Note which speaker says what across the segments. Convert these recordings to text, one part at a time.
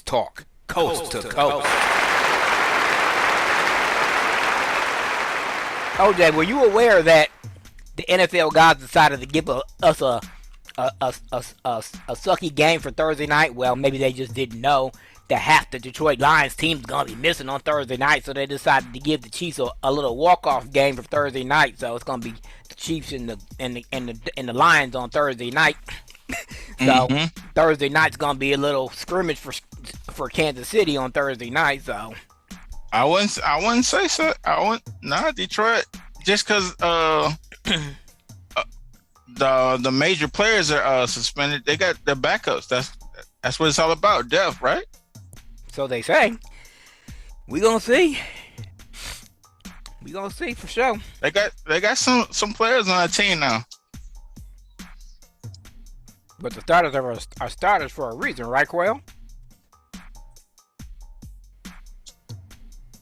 Speaker 1: talk, coast to coast. OJ, were you aware that the NFL guys decided to give us a sucky game for Thursday night? Well, maybe they just didn't know that half the Detroit Lions team is gonna be missing on Thursday night, so they decided to give the Chiefs a little walk-off game for Thursday night. So it's gonna be the Chiefs and the Lions on Thursday night. So Thursday night's gonna be a little scrimmage for Kansas City on Thursday night. So
Speaker 2: I wouldn't say so. Detroit, just because the major players are suspended. They got their backups. That's what it's all about. Depth, right?
Speaker 1: So they say. We gonna see. We gonna see for sure.
Speaker 2: They got some players on our team now.
Speaker 1: But the starters are starters for a reason, right, Quail?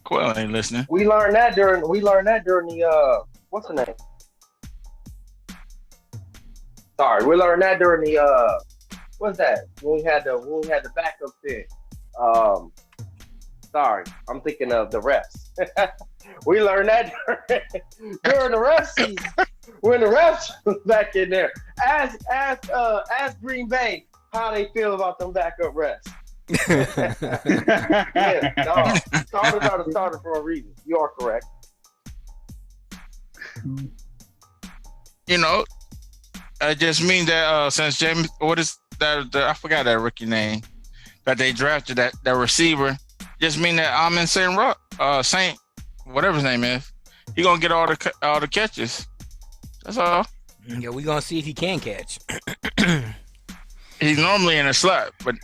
Speaker 2: Quail ain't listening.
Speaker 3: We learned that during the what's the name? Sorry, we learned that during the what's that? When we had the backup pick. Sorry, I'm thinking of the refs. We learned that during the ref season when the refs was back in there. Ask Green Bay how they feel about them backup refs. Yeah, no, starters are the starter for a reason. You are correct.
Speaker 2: You know, it just means that since James, what is that? I forgot that rookie name that they drafted, that receiver. Just mean that Amon Saint, whatever his name is, he gonna get all the catches. That's all.
Speaker 1: Yeah, we gonna see if he can catch.
Speaker 2: He's normally in a slot, but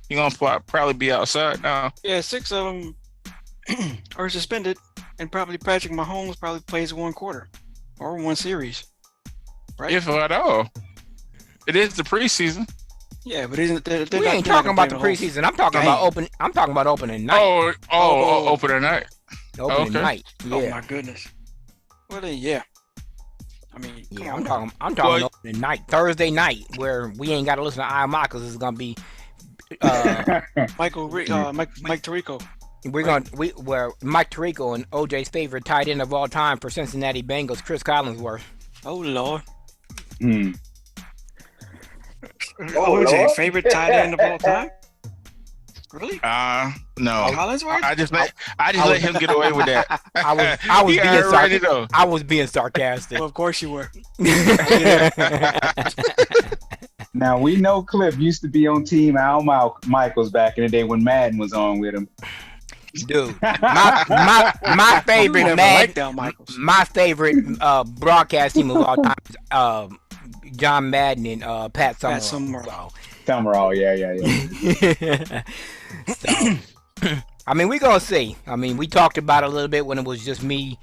Speaker 2: he gonna probably be outside now.
Speaker 4: Yeah, 6 of them are suspended, and probably Patrick Mahomes probably plays one quarter or one series, right?
Speaker 2: If at all. It is the preseason.
Speaker 4: Yeah, but isn't they're
Speaker 1: we ain't talking about the preseason. I'm talking about opening night.
Speaker 2: Opening night.
Speaker 1: Opening night. Yeah.
Speaker 4: Oh my goodness. Well then, yeah. I mean,
Speaker 1: yeah, I'm talking opening night, Thursday night, where we ain't got to listen to IMI because it's gonna be
Speaker 4: Mike Tirico.
Speaker 1: Where Mike Tirico and OJ's favorite tight end of all time for Cincinnati Bengals, Chris Collinsworth.
Speaker 4: Oh Lord.
Speaker 3: Lord.
Speaker 4: Favorite tight end of all time? Really?
Speaker 2: No.
Speaker 4: Collinsworth?
Speaker 2: I just let him get away with that.
Speaker 1: I was being sarcastic.
Speaker 4: Well, of course you were.
Speaker 5: Now we know Cliff used to be on Team Al Michaels back in the day when Madden was on with him.
Speaker 1: Dude, my favorite my favorite broadcast team of all time is John Madden and Pat Summerall.
Speaker 5: Summerall, yeah.
Speaker 1: So, I mean, we gonna see. I mean, we talked about it a little bit when it was just me,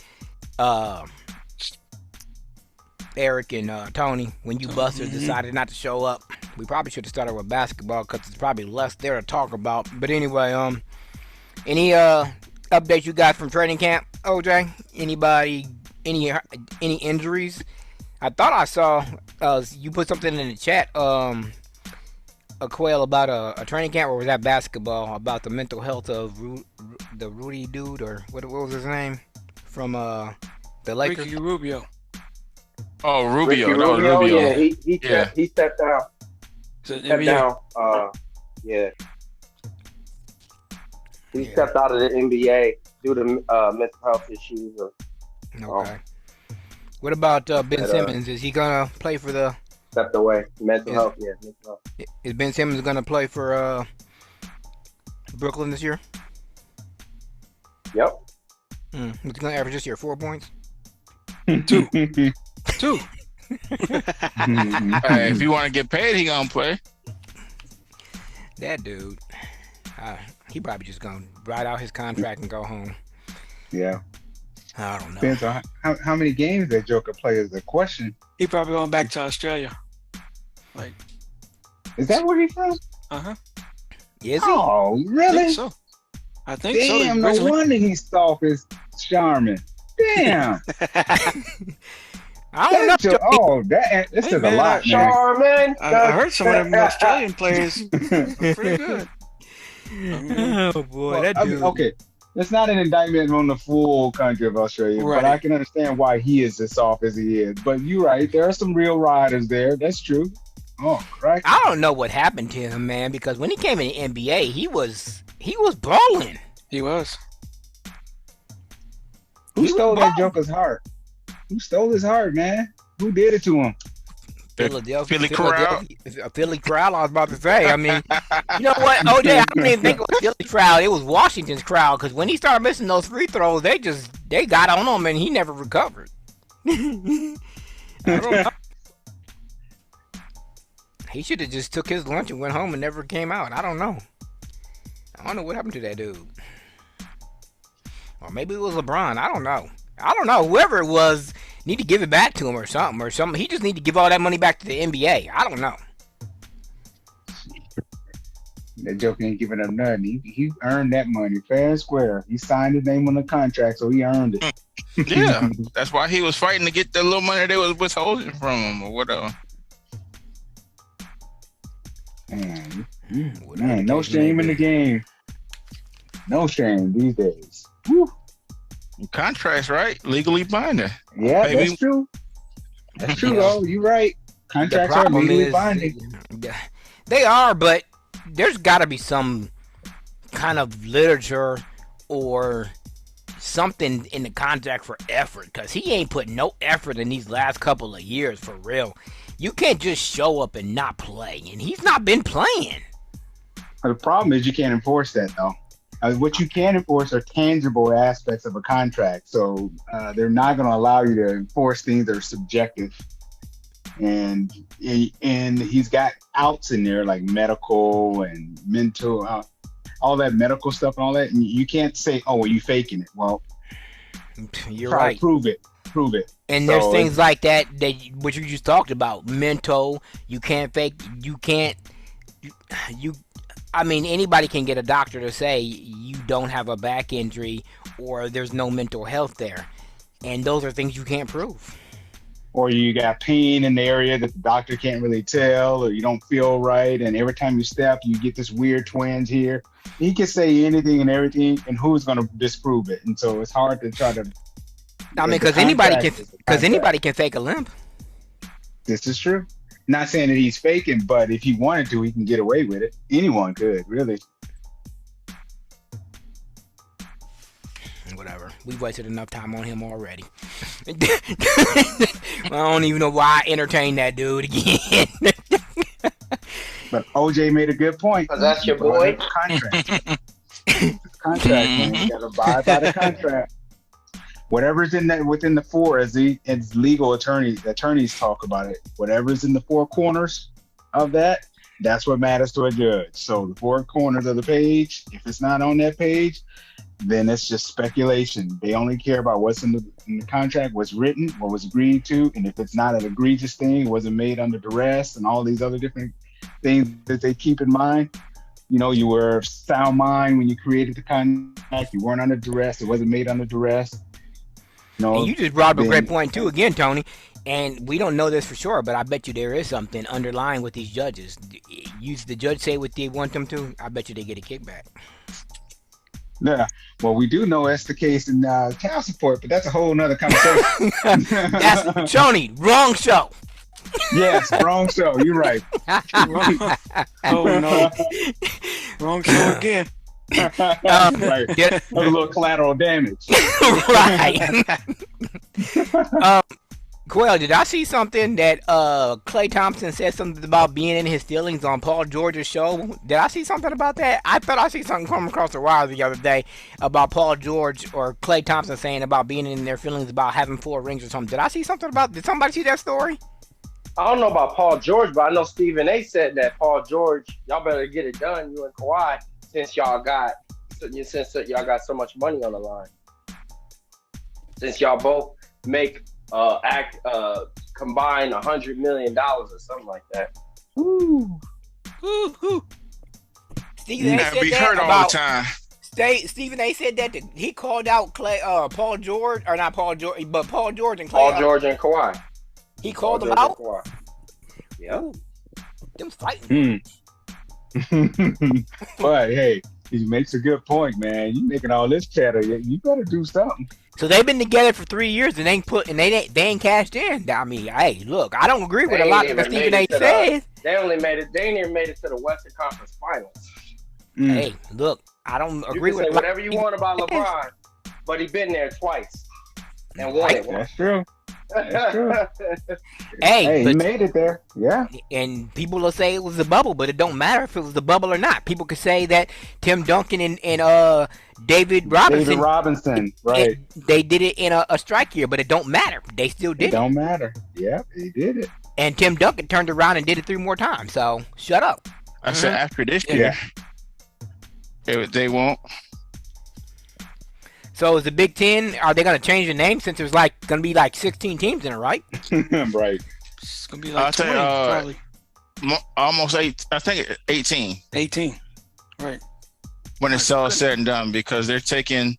Speaker 1: Eric, and Tony. When you busters decided not to show up, we probably should have started with basketball because it's probably less there to talk about. But anyway, any updates you got from training camp, OJ? Anybody? Any injuries? I thought I saw you put something in the chat, a Quail, about a training camp, or was that basketball, about the mental health of the Rudy dude, or what was his name from the Lakers?
Speaker 4: Ricky Rubio.
Speaker 2: Oh, Rubio.
Speaker 3: Ricky
Speaker 2: No, Rubio.
Speaker 3: Yeah, he stepped down. Yeah. He stepped out of the NBA due to mental health issues.
Speaker 1: Okay. What about Ben Simmons? Is he gonna play for the?
Speaker 3: Stepped away. Mental health.
Speaker 1: Is Ben Simmons gonna play for Brooklyn this year?
Speaker 3: Yep.
Speaker 1: He's gonna average this year 4 points.
Speaker 4: 2.
Speaker 2: If you want to get paid, he gonna play.
Speaker 1: That dude, he probably just gonna ride out his contract and go home.
Speaker 5: Yeah.
Speaker 1: I don't know.
Speaker 5: Depends on how many games that Joker play is the question.
Speaker 4: He probably going back to Australia. Like,
Speaker 5: is that where he's from?
Speaker 4: Uh-huh.
Speaker 1: Is he?
Speaker 5: Oh, really?
Speaker 4: I think so.
Speaker 5: Damn, no wonder he's soft as Charmin. Damn.
Speaker 1: I don't know.
Speaker 5: This
Speaker 4: Hey,
Speaker 5: is a
Speaker 4: man,
Speaker 5: lot, man.
Speaker 3: Charmin.
Speaker 4: I heard some of them Australian players are pretty good.
Speaker 1: Oh boy,
Speaker 5: Well,
Speaker 1: that
Speaker 5: I
Speaker 1: dude.
Speaker 5: mean, okay, it's not an indictment on the full country of Australia, but I
Speaker 4: Right.
Speaker 5: can understand why he is as soft as he is. But you're right, there are some real riders there. That's true. Oh, right.
Speaker 1: I don't know what happened to him, man. Because when he came in the NBA, he was balling.
Speaker 4: He was.
Speaker 5: Who
Speaker 1: He was
Speaker 5: stole that
Speaker 1: balling.
Speaker 5: Joker's heart? Who stole his heart, man? Who did it to him?
Speaker 1: Philadelphia,
Speaker 2: Philly crowd.
Speaker 1: Philly crowd. I was about to say. I mean, you know what, OJ? I don't even think it was Philly crowd. It was Washington's crowd. Because when he started missing those free throws, they got on him and he never recovered. I don't know. He should have just took his lunch and went home and never came out. I don't know. I don't know what happened to that dude. Or maybe it was LeBron. I don't know. Whoever it was, need to give it back to him or something. He just need to give all that money back to the NBA. I don't know.
Speaker 5: That Joker ain't giving up nothing. He earned that money fair and square. He signed his name on the contract, so he earned it.
Speaker 2: Yeah, that's why he was fighting to get the little money they was withholding from him or whatever.
Speaker 5: Man, no shame in the game. No shame these days. Whew.
Speaker 2: Contracts, right? Legally binding.
Speaker 5: Yeah,
Speaker 2: Maybe-
Speaker 5: that's true. That's true, though. You're right.
Speaker 1: The
Speaker 5: Contracts are
Speaker 1: problem
Speaker 5: legally
Speaker 1: is,
Speaker 5: binding.
Speaker 1: they are, but there's got to be some kind of literature or something in the contract for effort, because he ain't put no effort in these last couple of years for real. You can't just show up and not play, and he's not been playing.
Speaker 5: The problem is you can't enforce that, though. What you can enforce are tangible aspects of a contract. So they're not going to allow you to enforce things that are subjective. And he's got outs in there like medical and mental, all that medical stuff and all that. And you can't say, "Oh, well, you faking it." Well,
Speaker 1: You're
Speaker 5: try
Speaker 1: right.
Speaker 5: to prove it.
Speaker 1: And
Speaker 5: So
Speaker 1: there's things like that what you just talked about. Mental, you can't fake. I mean, anybody can get a doctor to say you don't have a back injury or there's no mental health there. And those are things you can't prove.
Speaker 5: Or you got pain in the area that the doctor can't really tell, or you don't feel right, and every time you step, you get this weird twinge here. He can say anything and everything, and who's going to disprove it? And so it's hard to try to.
Speaker 1: I mean,
Speaker 5: the
Speaker 1: because anybody
Speaker 5: contract
Speaker 1: can,
Speaker 5: is the contract.
Speaker 1: anybody can fake a limp.
Speaker 5: This is true. Not saying that he's faking, but if he wanted to, he can get away with it. Anyone could, really.
Speaker 1: Whatever. We've wasted enough time on him already. I don't even know why I entertained that dude again.
Speaker 5: But OJ made a good point.
Speaker 3: 'Cause that's your boy.
Speaker 5: Contract. Contract, man. You got to abide by the contract. Whatever's in that within the four, as legal attorneys talk about it. Whatever's in the four corners of that, that's what matters to a judge. So the four corners of the page, if it's not on that page, then it's just speculation. They only care about what's in the contract, what's written, what was agreed to, and if it's not an egregious thing, wasn't made under duress, and all these other different things that they keep in mind. You know, you were of sound mind when you created the contract. You weren't under duress. It wasn't made under duress.
Speaker 1: And you just brought up a great point too, again, Tony. And we don't know this for sure, but I bet you there is something underlying with these judges. Use the judge say what they want them to. I bet you they get a kickback.
Speaker 5: Yeah, well, we do know that's the case in child support, but that's a whole nother conversation.
Speaker 1: That's Tony, wrong show.
Speaker 5: Yes, wrong show. You're right.
Speaker 4: Oh no, wrong show again.
Speaker 5: Right.
Speaker 1: Get,
Speaker 5: A little collateral damage.
Speaker 1: right. Quail, did I see something that Klay Thompson said something about being in his feelings on Paul George's show? Did I see something about that? I thought I see something come across the wire the other day about Paul George or Klay Thompson saying about being in their feelings about having 4 rings or something. Did I see something about? Did somebody see that story?
Speaker 3: I don't know about Paul George, but I know Stephen A. said that Paul George, y'all better get it done, you and Kawhi, since y'all got so much money on the line. Since y'all both make combine $100 million or something like that.
Speaker 1: Woo. Stephen A.
Speaker 2: Gotta
Speaker 1: said
Speaker 2: be
Speaker 1: that
Speaker 2: hurt all
Speaker 1: about
Speaker 2: the time.
Speaker 1: Stephen A. said that he called out Paul George, or not Paul George, but Paul George and Klay.
Speaker 3: Paul George and Kawhi.
Speaker 1: He called them
Speaker 3: Joseph
Speaker 1: out.
Speaker 3: Kawhi. Yep.
Speaker 1: Them fighting.
Speaker 5: But hey, he makes a good point, man. You making all this chatter, you better do something.
Speaker 1: So they've been together for 3 years and they ain't cashed in. I mean, hey, look, I don't agree with a lot of what Stephen A. says.
Speaker 3: They ain't even made it to the Western Conference Finals.
Speaker 1: Hey, look, I don't agree with
Speaker 3: say whatever you want about LeBron, but he been there twice and won it.
Speaker 5: That's true. That's true.
Speaker 1: Hey,
Speaker 5: he made it there. Yeah.
Speaker 1: And people will say it was a bubble, but it don't matter if it was a bubble or not. People could say that Tim Duncan and David Robinson,
Speaker 5: right?
Speaker 1: They did it in a strike year, but it don't matter. They still did it.
Speaker 5: Don't matter. Yeah, they did it.
Speaker 1: And Tim Duncan turned around and did it 3 more times. So shut up.
Speaker 2: I said after this year, they won't.
Speaker 1: So is the Big Ten, are they going to change the name since there's like going to be like 16 teams in it, right?
Speaker 5: Right.
Speaker 4: It's going to be like 20 probably.
Speaker 2: Almost 8. I think 18.
Speaker 4: 18. Right.
Speaker 2: When it's all said and done, because they're taking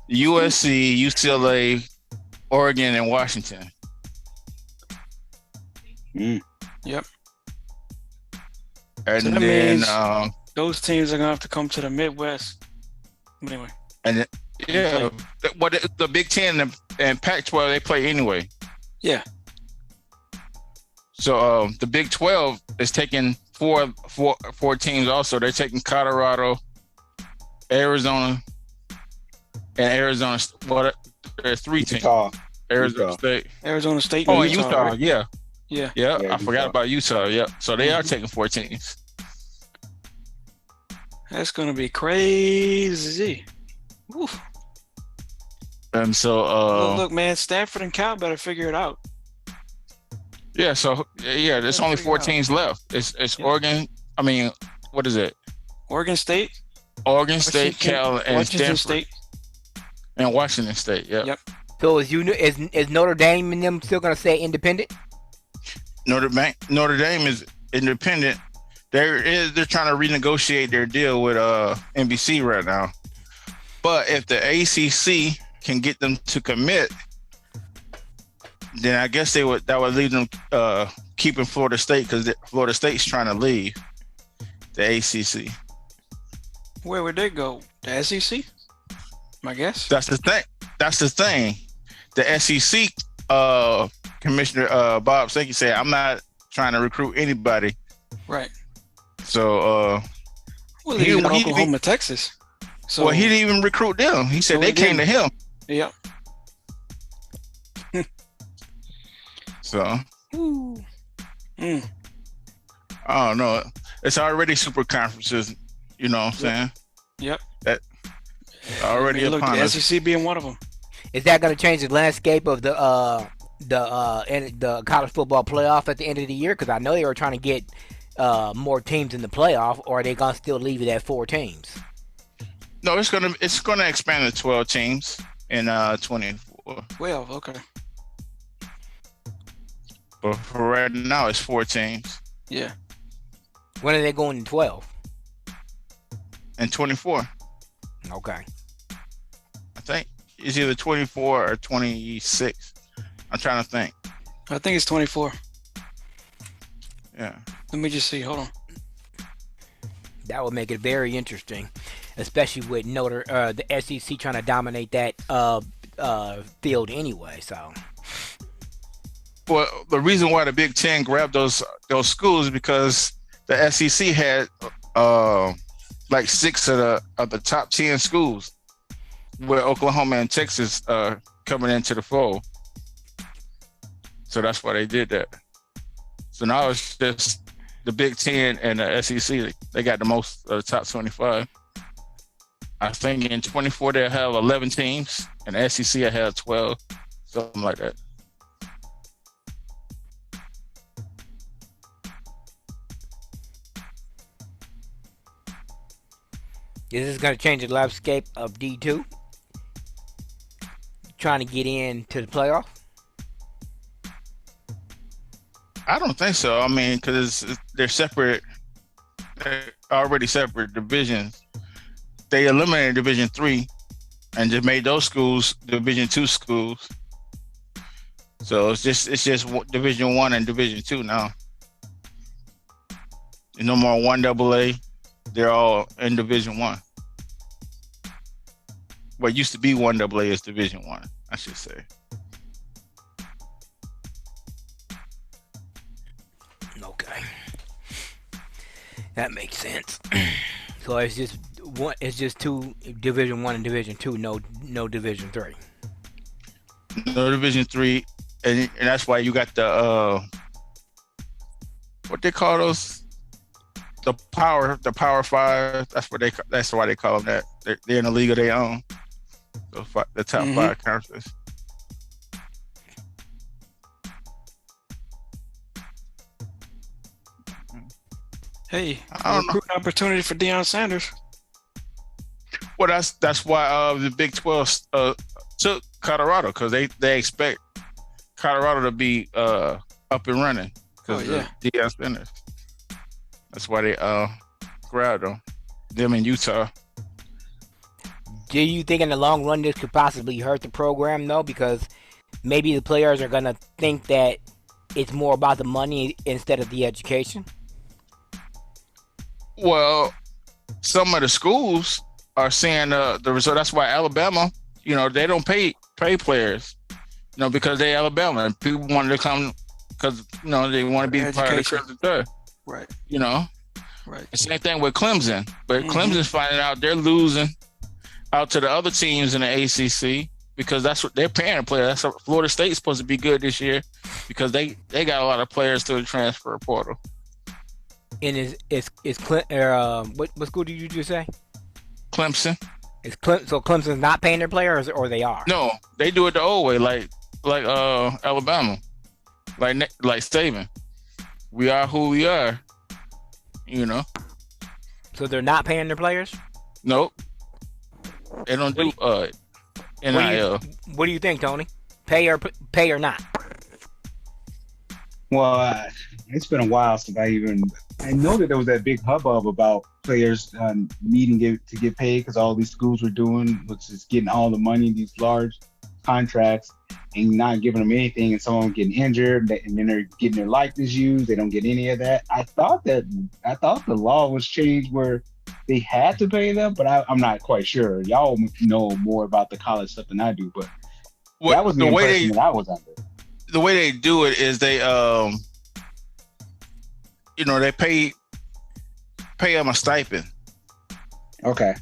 Speaker 2: USC, UCLA, Oregon, and Washington.
Speaker 4: Yep.
Speaker 2: And
Speaker 4: so that
Speaker 2: then
Speaker 4: means those teams are going to have to come to the Midwest. But anyway.
Speaker 2: And what the Big Ten and Pac-12 they play anyway.
Speaker 4: Yeah.
Speaker 2: So the Big 12 is taking four teams also. They're taking Colorado, Arizona, and Arizona. Well, there are 3 teams. Arizona State.
Speaker 4: Arizona State.
Speaker 2: Oh, and Utah. Right?
Speaker 4: Yeah.
Speaker 2: I forgot about Utah. Yeah. So they are taking 4 teams.
Speaker 4: That's going to be crazy. Oof.
Speaker 2: And so
Speaker 4: look, man, Stanford and Cal better figure it out.
Speaker 2: Yeah, so there's only 4 teams left. It's Oregon. I mean, what is it?
Speaker 4: Oregon State,
Speaker 2: Cal, and
Speaker 4: Washington
Speaker 2: Stanford.
Speaker 4: State,
Speaker 2: and Washington State. Yep.
Speaker 1: So is Notre Dame and them still gonna stay independent?
Speaker 2: Notre Dame is independent. They're trying to renegotiate their deal with NBC right now. But if the ACC can get them to commit, then I guess that would leave them keeping Florida State, because Florida State's trying to leave the ACC.
Speaker 4: Where would they go? The SEC? I guess.
Speaker 2: That's the thing. The SEC Commissioner Bob Sankey said, "I'm not trying to recruit anybody."
Speaker 4: Right.
Speaker 2: So
Speaker 4: he Oklahoma, Texas. So
Speaker 2: he didn't even recruit them. He said they came to him.
Speaker 4: Yep.
Speaker 2: So I don't know. It's already super conferences, you know what I'm saying?
Speaker 4: Yep.
Speaker 2: That already upon
Speaker 4: the
Speaker 2: us.
Speaker 4: SEC being one of them.
Speaker 1: Is that going to change the landscape of the college football playoff at the end of the year? Because I know they were trying to get more teams in the playoff, or are they going to still leave it at 4 teams?
Speaker 2: No, it's gonna expand to 12 teams in 24.
Speaker 4: 12, okay.
Speaker 2: But for right now, it's 4 teams.
Speaker 4: Yeah.
Speaker 1: When are they going to 12?
Speaker 2: And 24.
Speaker 1: Okay.
Speaker 2: I think it's either 24 or 26. I'm trying to think.
Speaker 4: I think it's 24.
Speaker 2: Yeah.
Speaker 4: Let me just see. Hold on.
Speaker 1: That would make it very interesting, especially with the SEC trying to dominate that field anyway. So.
Speaker 2: Well, the reason why the Big Ten grabbed those schools is because the SEC had like 6 of the top 10 schools, with Oklahoma and Texas coming into the fold. So that's why they did that. So now it's just the Big Ten and the SEC. They got the most of the top 25. I think in 24 they'll have 11 teams, and the SEC will have 12, something like that.
Speaker 1: Is this going to change the landscape of D2? Trying to get into the playoff?
Speaker 2: I don't think so. I mean, because they're separate. They're already separate divisions. They eliminated Division 3 and just made those schools Division 2 schools. So it's just Division One and Division Two now. There's no more 1AA. They're all in Division One. What used to be 1AA is Division One, I should say.
Speaker 1: Okay, that makes sense. So it's just one. It's just two Division One and Division Two. No Division Three.
Speaker 2: No Division Three, and that's why you got the what they call those, the Power Five. That's why they call them that. They're in a league of their own. The top five conferences.
Speaker 4: Hey,
Speaker 2: I don't know.
Speaker 4: recruit opportunity for Deion Sanders.
Speaker 2: Well, that's why the Big 12 took Colorado, because they expect Colorado to be up and running because of Deion Sanders. That's why they grabbed them in Utah.
Speaker 1: Do you think in the long run this could possibly hurt the program though? Because maybe the players are gonna think that it's more about the money instead of the education.
Speaker 2: Well, some of the schools are seeing the result. That's why Alabama, they don't pay players, because they're Alabama and people want to come because they want to be part of the culture.
Speaker 4: Right. Right.
Speaker 2: The same thing with Clemson, but Clemson's finding out they're losing out to the other teams in the ACC because that's what they're paying a player. That's what Florida State's supposed to be good this year because they got a lot of players to the transfer portal.
Speaker 1: And is what school did you just say?
Speaker 2: Clemson.
Speaker 1: So Clemson's not paying their players, or they are?
Speaker 2: No, they do it the old way, like Alabama, like Saban. We are who we are,
Speaker 1: So they're not paying their players?
Speaker 2: Nope. They don't do NIL.
Speaker 1: What do you think, Tony? Pay or not?
Speaker 5: Well, it's been a while since I know that there was that big hubbub about players needing to get paid because all these schools were doing was just getting all the money, these large contracts, and not giving them anything, and some of them getting injured, and then they're getting their likeness used. They don't get any of that. I thought the law was changed where they had to pay them, but I'm not quite sure. Y'all know more about the college stuff than I do, but that was the impression that I was under.
Speaker 2: The way they do it is they they pay them a stipend.
Speaker 5: Okay.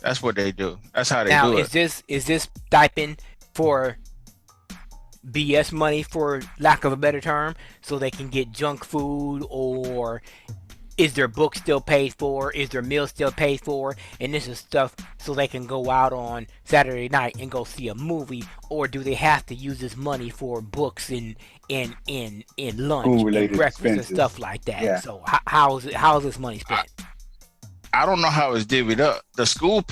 Speaker 2: That's what they do. That's how they do it.
Speaker 1: Now, is this stipend for BS money, for lack of a better term, so they can get junk food, or is their book still paid for? Is their meal still paid for? And this is stuff so they can go out on Saturday night and go see a movie, or do they have to use this money for books and lunch and breakfast expenses and stuff like that? Yeah. So how is this money spent?
Speaker 2: I don't know how it's divvied up. The schools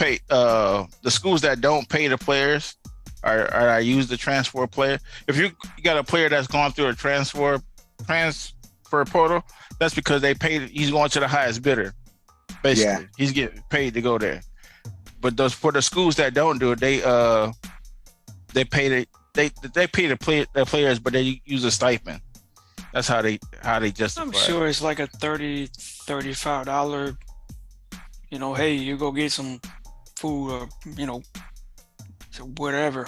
Speaker 2: that don't pay the players are use the transfer player. If you got a player that's gone through a transfer portal, that's because they paid. He's going to the highest bidder. Basically, he's getting paid to go there. But for the schools that don't do it, they pay the players, but they use a stipend. That's how they justify.
Speaker 4: I'm sure it's like a $35. Hey, you go get some food, or whatever.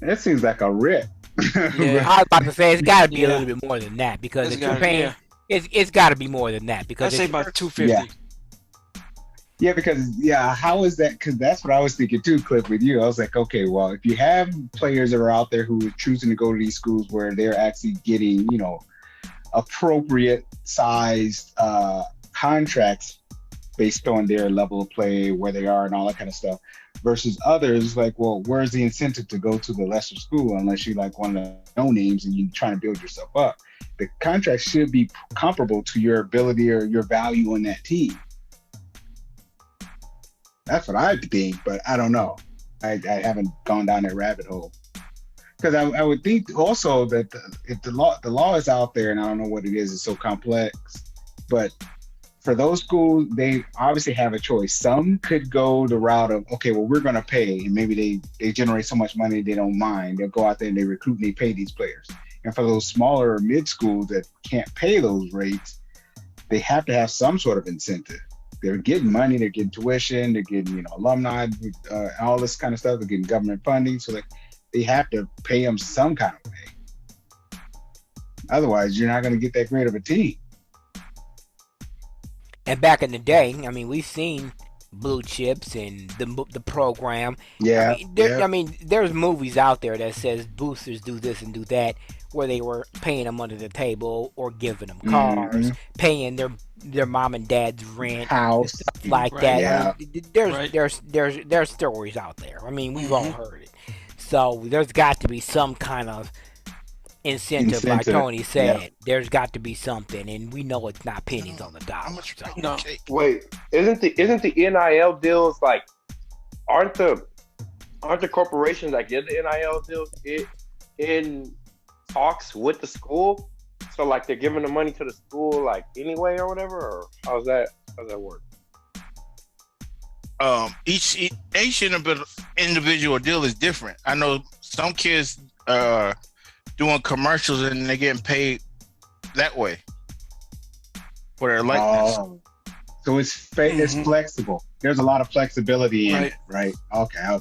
Speaker 5: That seems like a rip.
Speaker 1: Yeah, I was about to say it's got to be a little bit more than that, because if you're paying, it's got to be more than that, because
Speaker 4: I'd say about $250.
Speaker 5: Yeah, because how is that? Because that's what I was thinking too, Cliff. With you, I was like, okay, well, if you have players that are out there who are choosing to go to these schools where they're actually getting, appropriate sized contracts based on their level of play, where they are, and all that kind of stuff, versus others, like, well, where's the incentive to go to the lesser school unless you like one of the no names and you're trying to build yourself up? The contract should be comparable to your ability or your value on that team. That's what I think, but I don't know. I haven't gone down that rabbit hole. Because I would think also that if the law is out there, and I don't know what it is, it's so complex, but for those schools, they obviously have a choice. Some could go the route of, okay, well, we're going to pay, and maybe they generate so much money they don't mind. They'll go out there and they recruit and they pay these players. And for those smaller mid schools that can't pay those rates, they have to have some sort of incentive. They're getting money, they're getting tuition, they're getting alumni, all this kind of stuff. They're getting government funding, so they have to pay them some kind of way. Otherwise, you're not going to get that great of a team.
Speaker 1: And back in the day, I mean, we've seen Blue Chips and the program.
Speaker 5: Yeah.
Speaker 1: I mean, there's movies out there that says boosters do this and do that, where they were paying them under the table or giving them cars, paying their mom and dad's rent,
Speaker 5: house,
Speaker 1: stuff like that.
Speaker 5: Yeah.
Speaker 1: I mean, there's stories out there. I mean, we've all heard it. So there's got to be some kind of incentive, like Tony said. Yeah. There's got to be something, and we know it's not pennies on the dollar. So.
Speaker 4: No.
Speaker 3: Wait, isn't the NIL deals like aren't the corporations that get the NIL deals in talks with the school? So like they're giving the money to the school like anyway or whatever, or how's that work?
Speaker 2: Each individual deal is different. I know some kids doing commercials and they're getting paid that way for their likeness.
Speaker 5: So it's flexible. There's a lot of flexibility in it, right? Okay.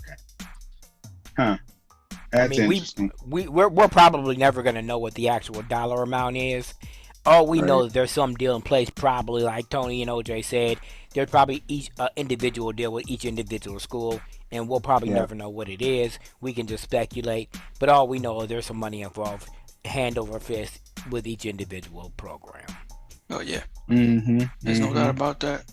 Speaker 5: Huh. That's interesting.
Speaker 1: We're probably never going to know what the actual dollar amount is. All we know is there's some deal in place, probably like Tony and OJ said. There's probably each individual deal with each individual school, and we'll probably never know what it is. We can just speculate, but all we know is there's some money involved, hand over fist, with each individual program.
Speaker 4: Oh yeah, there's no doubt about that.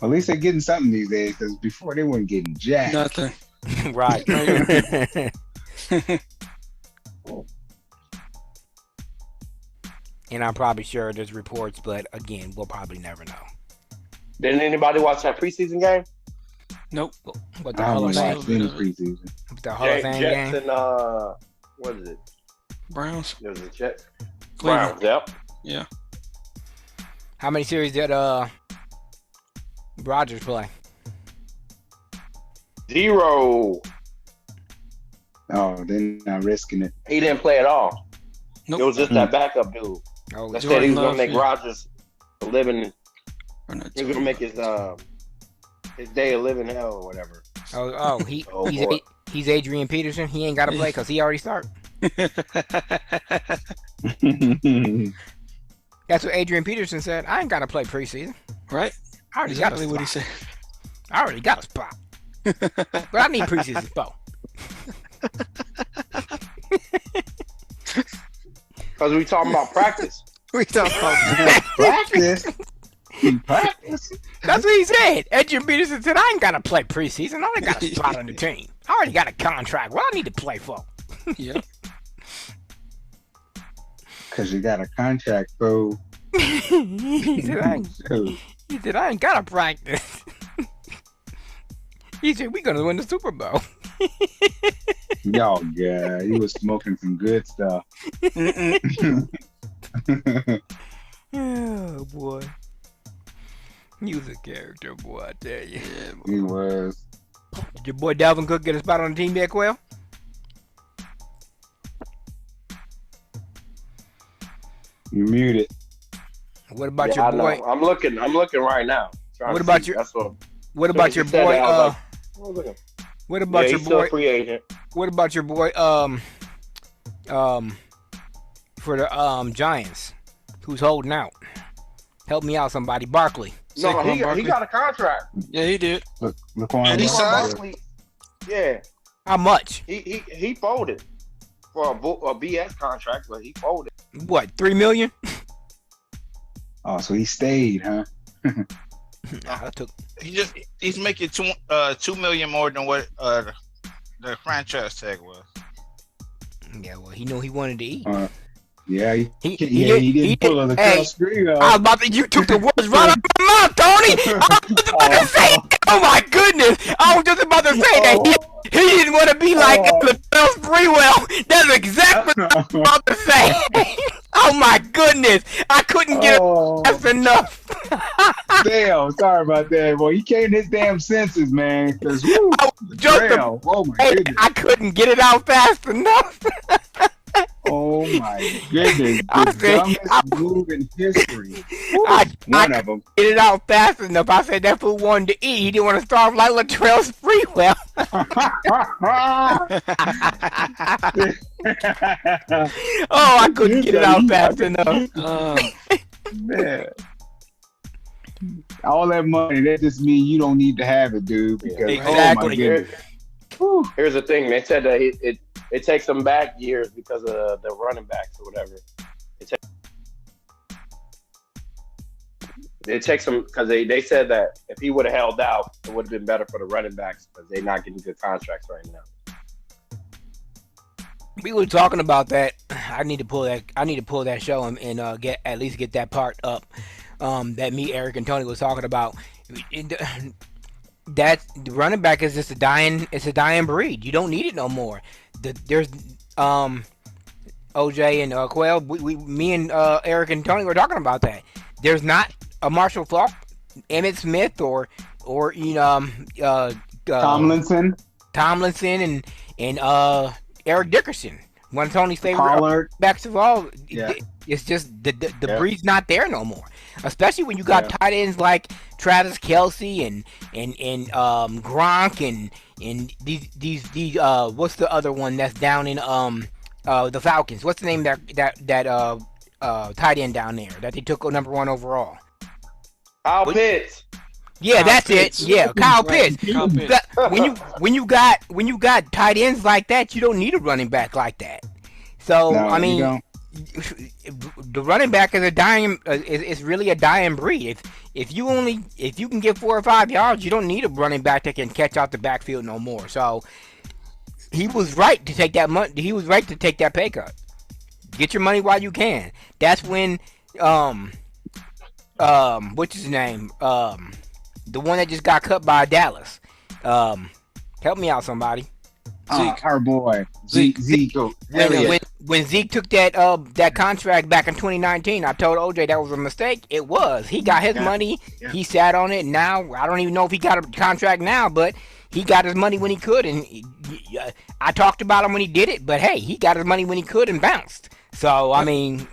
Speaker 5: At least they're getting something these days, because before they weren't getting jack.
Speaker 4: Nothing.
Speaker 1: Right. And I'm probably sure there's reports, but again, we'll probably never know.
Speaker 3: Didn't anybody watch that preseason game?
Speaker 4: Nope.
Speaker 1: What the Hall of Fame?
Speaker 5: Preseason.
Speaker 1: The Hall of Fame
Speaker 3: Jets
Speaker 1: game?
Speaker 3: and what is it?
Speaker 4: Browns.
Speaker 3: There's a Jets.
Speaker 4: Cleveland.
Speaker 3: Browns. Yep.
Speaker 4: Yeah.
Speaker 1: How many series did Rodgers play?
Speaker 3: 0.
Speaker 5: Oh, they're not risking it.
Speaker 3: He didn't play at all.
Speaker 4: Nope.
Speaker 3: It was just that backup dude.
Speaker 1: Oh,
Speaker 3: That said he was
Speaker 4: Love,
Speaker 3: gonna make Rodgers a living.
Speaker 4: Or not
Speaker 3: He was gonna make his day of living hell or whatever.
Speaker 1: He's Adrian Peterson. He ain't got to play because he already started. That's what Adrian Peterson said. I ain't got to play preseason.
Speaker 4: Right.
Speaker 1: I already got a spot.
Speaker 4: What he said.
Speaker 1: I already got a spot. But I need preseason for.
Speaker 3: Because we talking about practice.
Speaker 4: We talking about
Speaker 5: Practice. Practice.
Speaker 1: That's what he said. Adrian Peterson said, I ain't got to play preseason. I already got a spot on the team. I already got a contract. What I need to play for?
Speaker 4: Yeah.
Speaker 5: Because you got a contract, bro.
Speaker 1: he said, I ain't got to practice. He said, we're going to win the Super Bowl.
Speaker 5: Y'all, yeah, he was smoking some good stuff.
Speaker 1: Oh, boy. He was a character, boy, I tell you.
Speaker 4: Yeah, boy.
Speaker 5: He was.
Speaker 1: Did your boy Dalvin Cook get a spot on the team yet, Quell?
Speaker 5: You muted.
Speaker 1: What about your boy?
Speaker 3: I'm looking right now.
Speaker 1: What about your? What about your boy? What about your boy?
Speaker 3: Free agent.
Speaker 1: What about your boy? For the Giants, who's holding out? Help me out, somebody. Barkley.
Speaker 3: No, he got a contract.
Speaker 4: Yeah, he did.
Speaker 5: Look on.
Speaker 2: And he signed.
Speaker 3: Barkley, yeah.
Speaker 1: How much?
Speaker 3: He folded for a BS contract, but he folded.
Speaker 1: What? $3 million?
Speaker 5: Oh, so he stayed, huh?
Speaker 1: Nah,
Speaker 2: He's making $2 million more than what the franchise tag was.
Speaker 1: Yeah, well, he knew he wanted to eat.
Speaker 5: Yeah, he didn't pull on the cross screen.
Speaker 1: I was about to, you took the words right out of my mouth, Tony. I was just about to say, oh my goodness, I was just about to say that he didn't want to be like Sprewell. That's exactly what I was about to say. I Oh my goodness! I couldn't get it fast enough.
Speaker 5: Damn, sorry about that. Boy, he came to his damn senses, man. Because
Speaker 1: I was just
Speaker 5: trail. Oh my
Speaker 1: hey,
Speaker 5: goodness.
Speaker 1: I couldn't get it out fast enough.
Speaker 5: Oh my goodness.
Speaker 1: I
Speaker 5: The
Speaker 1: said,
Speaker 5: dumbest move in history.
Speaker 1: I
Speaker 5: One of them.
Speaker 1: get it out fast enough. I said that fool wanted to eat. He didn't want to starve like Latrell Sprewell. Oh, I couldn't get it out fast enough.
Speaker 5: Man. All that money, that just means you don't need to have it, dude. Because,
Speaker 1: Exactly.
Speaker 5: Oh my goodness.
Speaker 3: Here's the thing. They said that it takes them back years because of the running backs or whatever. It takes them because they said that if he would have held out, it would have been better for the running backs because they're not getting good contracts right now.
Speaker 1: We were talking about that. I need to pull that show and get at least get that part up. That me, Eric, and Tony was talking about. That the running back is just a dying breed. You don't need it no more. There's OJ and Quail. Me and Eric and Tony were talking about that. There's not a Marshall Falk, Emmitt Smith, or
Speaker 5: Tomlinson
Speaker 1: and Eric Dickerson. One of Tony's favorite
Speaker 5: Pollard.
Speaker 1: backs of all.
Speaker 5: Yeah.
Speaker 1: It's just the breed's not there no more. Especially when you got tight ends like Travis Kelce and Gronk and these what's the other one that's down in the Falcons? What's the name of that tight end down there that they took number 1 overall?
Speaker 3: Kyle Pitts.
Speaker 1: Yeah, that's
Speaker 4: Pitts.
Speaker 1: it. Yeah, Kyle Pitts.
Speaker 4: Kyle Pitts.
Speaker 1: When you got tight ends like that, you don't need a running back like that. So
Speaker 5: No,
Speaker 1: I mean,
Speaker 5: you don't.
Speaker 1: the running back is it's really a dying breed. If you can get 4 or 5 yards, you don't need a running back that can catch out the backfield no more. So he was right to take that money. He was right to take that pay cut. Get your money while you can. That's when what's his name? The one that just got cut by Dallas. Help me out, somebody.
Speaker 4: Zeke.
Speaker 5: Our boy.
Speaker 4: Zeke.
Speaker 5: Zeke.
Speaker 1: When Zeke took that contract back in 2019, I told OJ that was a mistake. It was. He got his money.
Speaker 5: Yeah.
Speaker 1: He sat on it. Now I don't even know if he got a contract now, but he got his money when he could. And I talked about him when he did it, but hey, he got his money when he could and bounced. So I mean,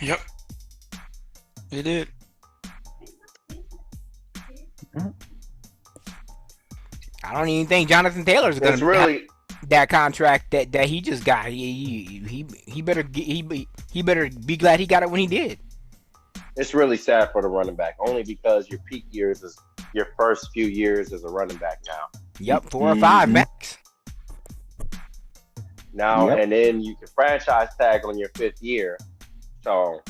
Speaker 4: Yep. He did.
Speaker 1: I don't even think Jonathan Taylor's going
Speaker 3: It's
Speaker 1: to
Speaker 3: really
Speaker 1: have that contract that he just got. He better be glad he got it when he did.
Speaker 3: it's really sad for the running back, only because your peak years is your first few years as a running back now.
Speaker 1: Yep, 4 or 5 max.
Speaker 3: Now
Speaker 5: Yep.
Speaker 3: and then you can franchise tag on your 5th year. So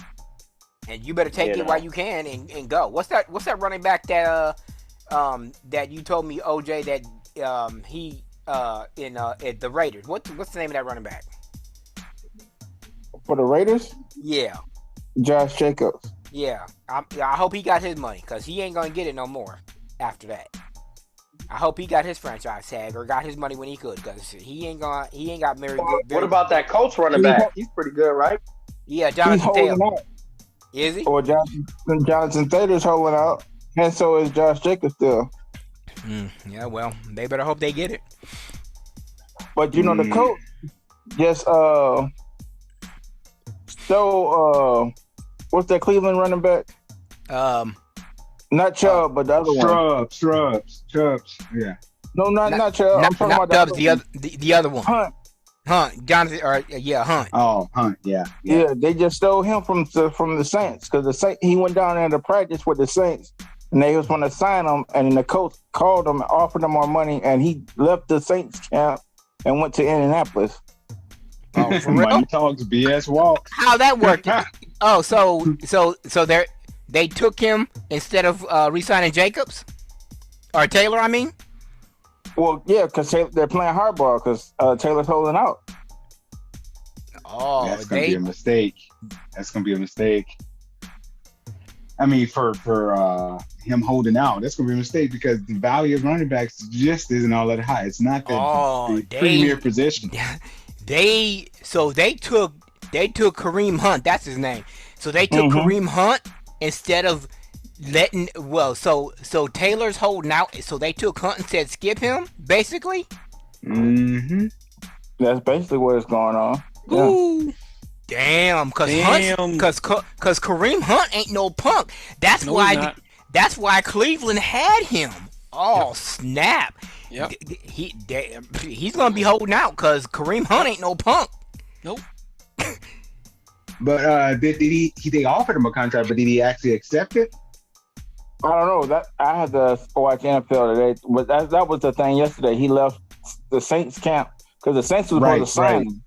Speaker 1: And you better take
Speaker 3: You
Speaker 1: it
Speaker 3: know.
Speaker 1: while you can and go. What's that running back that that you told me, OJ, that he in at the Raiders? What's the name of that running back?
Speaker 6: For the Raiders,
Speaker 1: Yeah.
Speaker 6: Josh Jacobs.
Speaker 1: Yeah. I hope he got his money because he ain't gonna get it no more after that. I hope he got his franchise tag or got his money when he could because he ain't got very good.
Speaker 3: what about that Colts running back? He's pretty good, right?
Speaker 1: Yeah,
Speaker 6: He's
Speaker 1: Jonathan
Speaker 6: holding
Speaker 1: Taylor.
Speaker 6: out.
Speaker 1: Is he?
Speaker 6: Or Jonathan Taylor's holding out, and so is Josh Jacobs still.
Speaker 1: Yeah, well, they better hope they get it.
Speaker 6: But you know the coach just what's that Cleveland running back? Not Chubb, but the other one.
Speaker 5: Shrubs. Yeah.
Speaker 6: No, not Chubb. I'm talking about
Speaker 1: Dubs,
Speaker 6: the
Speaker 1: the other one.
Speaker 6: Hunt.
Speaker 1: Jonathan, or yeah, Hunt.
Speaker 5: Oh, Hunt. Yeah.
Speaker 6: Yeah, they just stole him from the Saints because he went down there to practice with the Saints, and they was going to sign him, and the coach called him, and offered him more money, and he left the Saints camp and went to Indianapolis.
Speaker 1: Oh, for real?
Speaker 5: Money talks, BS walks.
Speaker 1: How that worked? Oh, so they took him instead of re-signing Jacobs or Taylor. I mean,
Speaker 6: Well, yeah, because they're playing hardball because Taylor's holding out.
Speaker 1: oh,
Speaker 5: That's gonna be a mistake. I mean, for him holding out, that's gonna be a mistake because the value of running backs just isn't all that high. It's not the premier position.
Speaker 1: they took they took Kareem Hunt. That's his name. So they took Kareem Hunt instead of letting. Well, so Taylor's holding out. So they took Hunt and said skip him, basically.
Speaker 6: Mm-hmm. That's basically what is going on. Yeah.
Speaker 1: Ooh. Damn, cause Kareem Hunt ain't no punk. That's why Cleveland had him. Oh snap!
Speaker 4: Yep.
Speaker 1: He's gonna be holding out because Kareem Hunt ain't no punk.
Speaker 4: Nope.
Speaker 5: But they offered him a contract, but did he actually accept it?
Speaker 6: I don't know. That I had to watch NFL today, but that was the thing yesterday. He left the Saints camp because the Saints was supposed to sign him,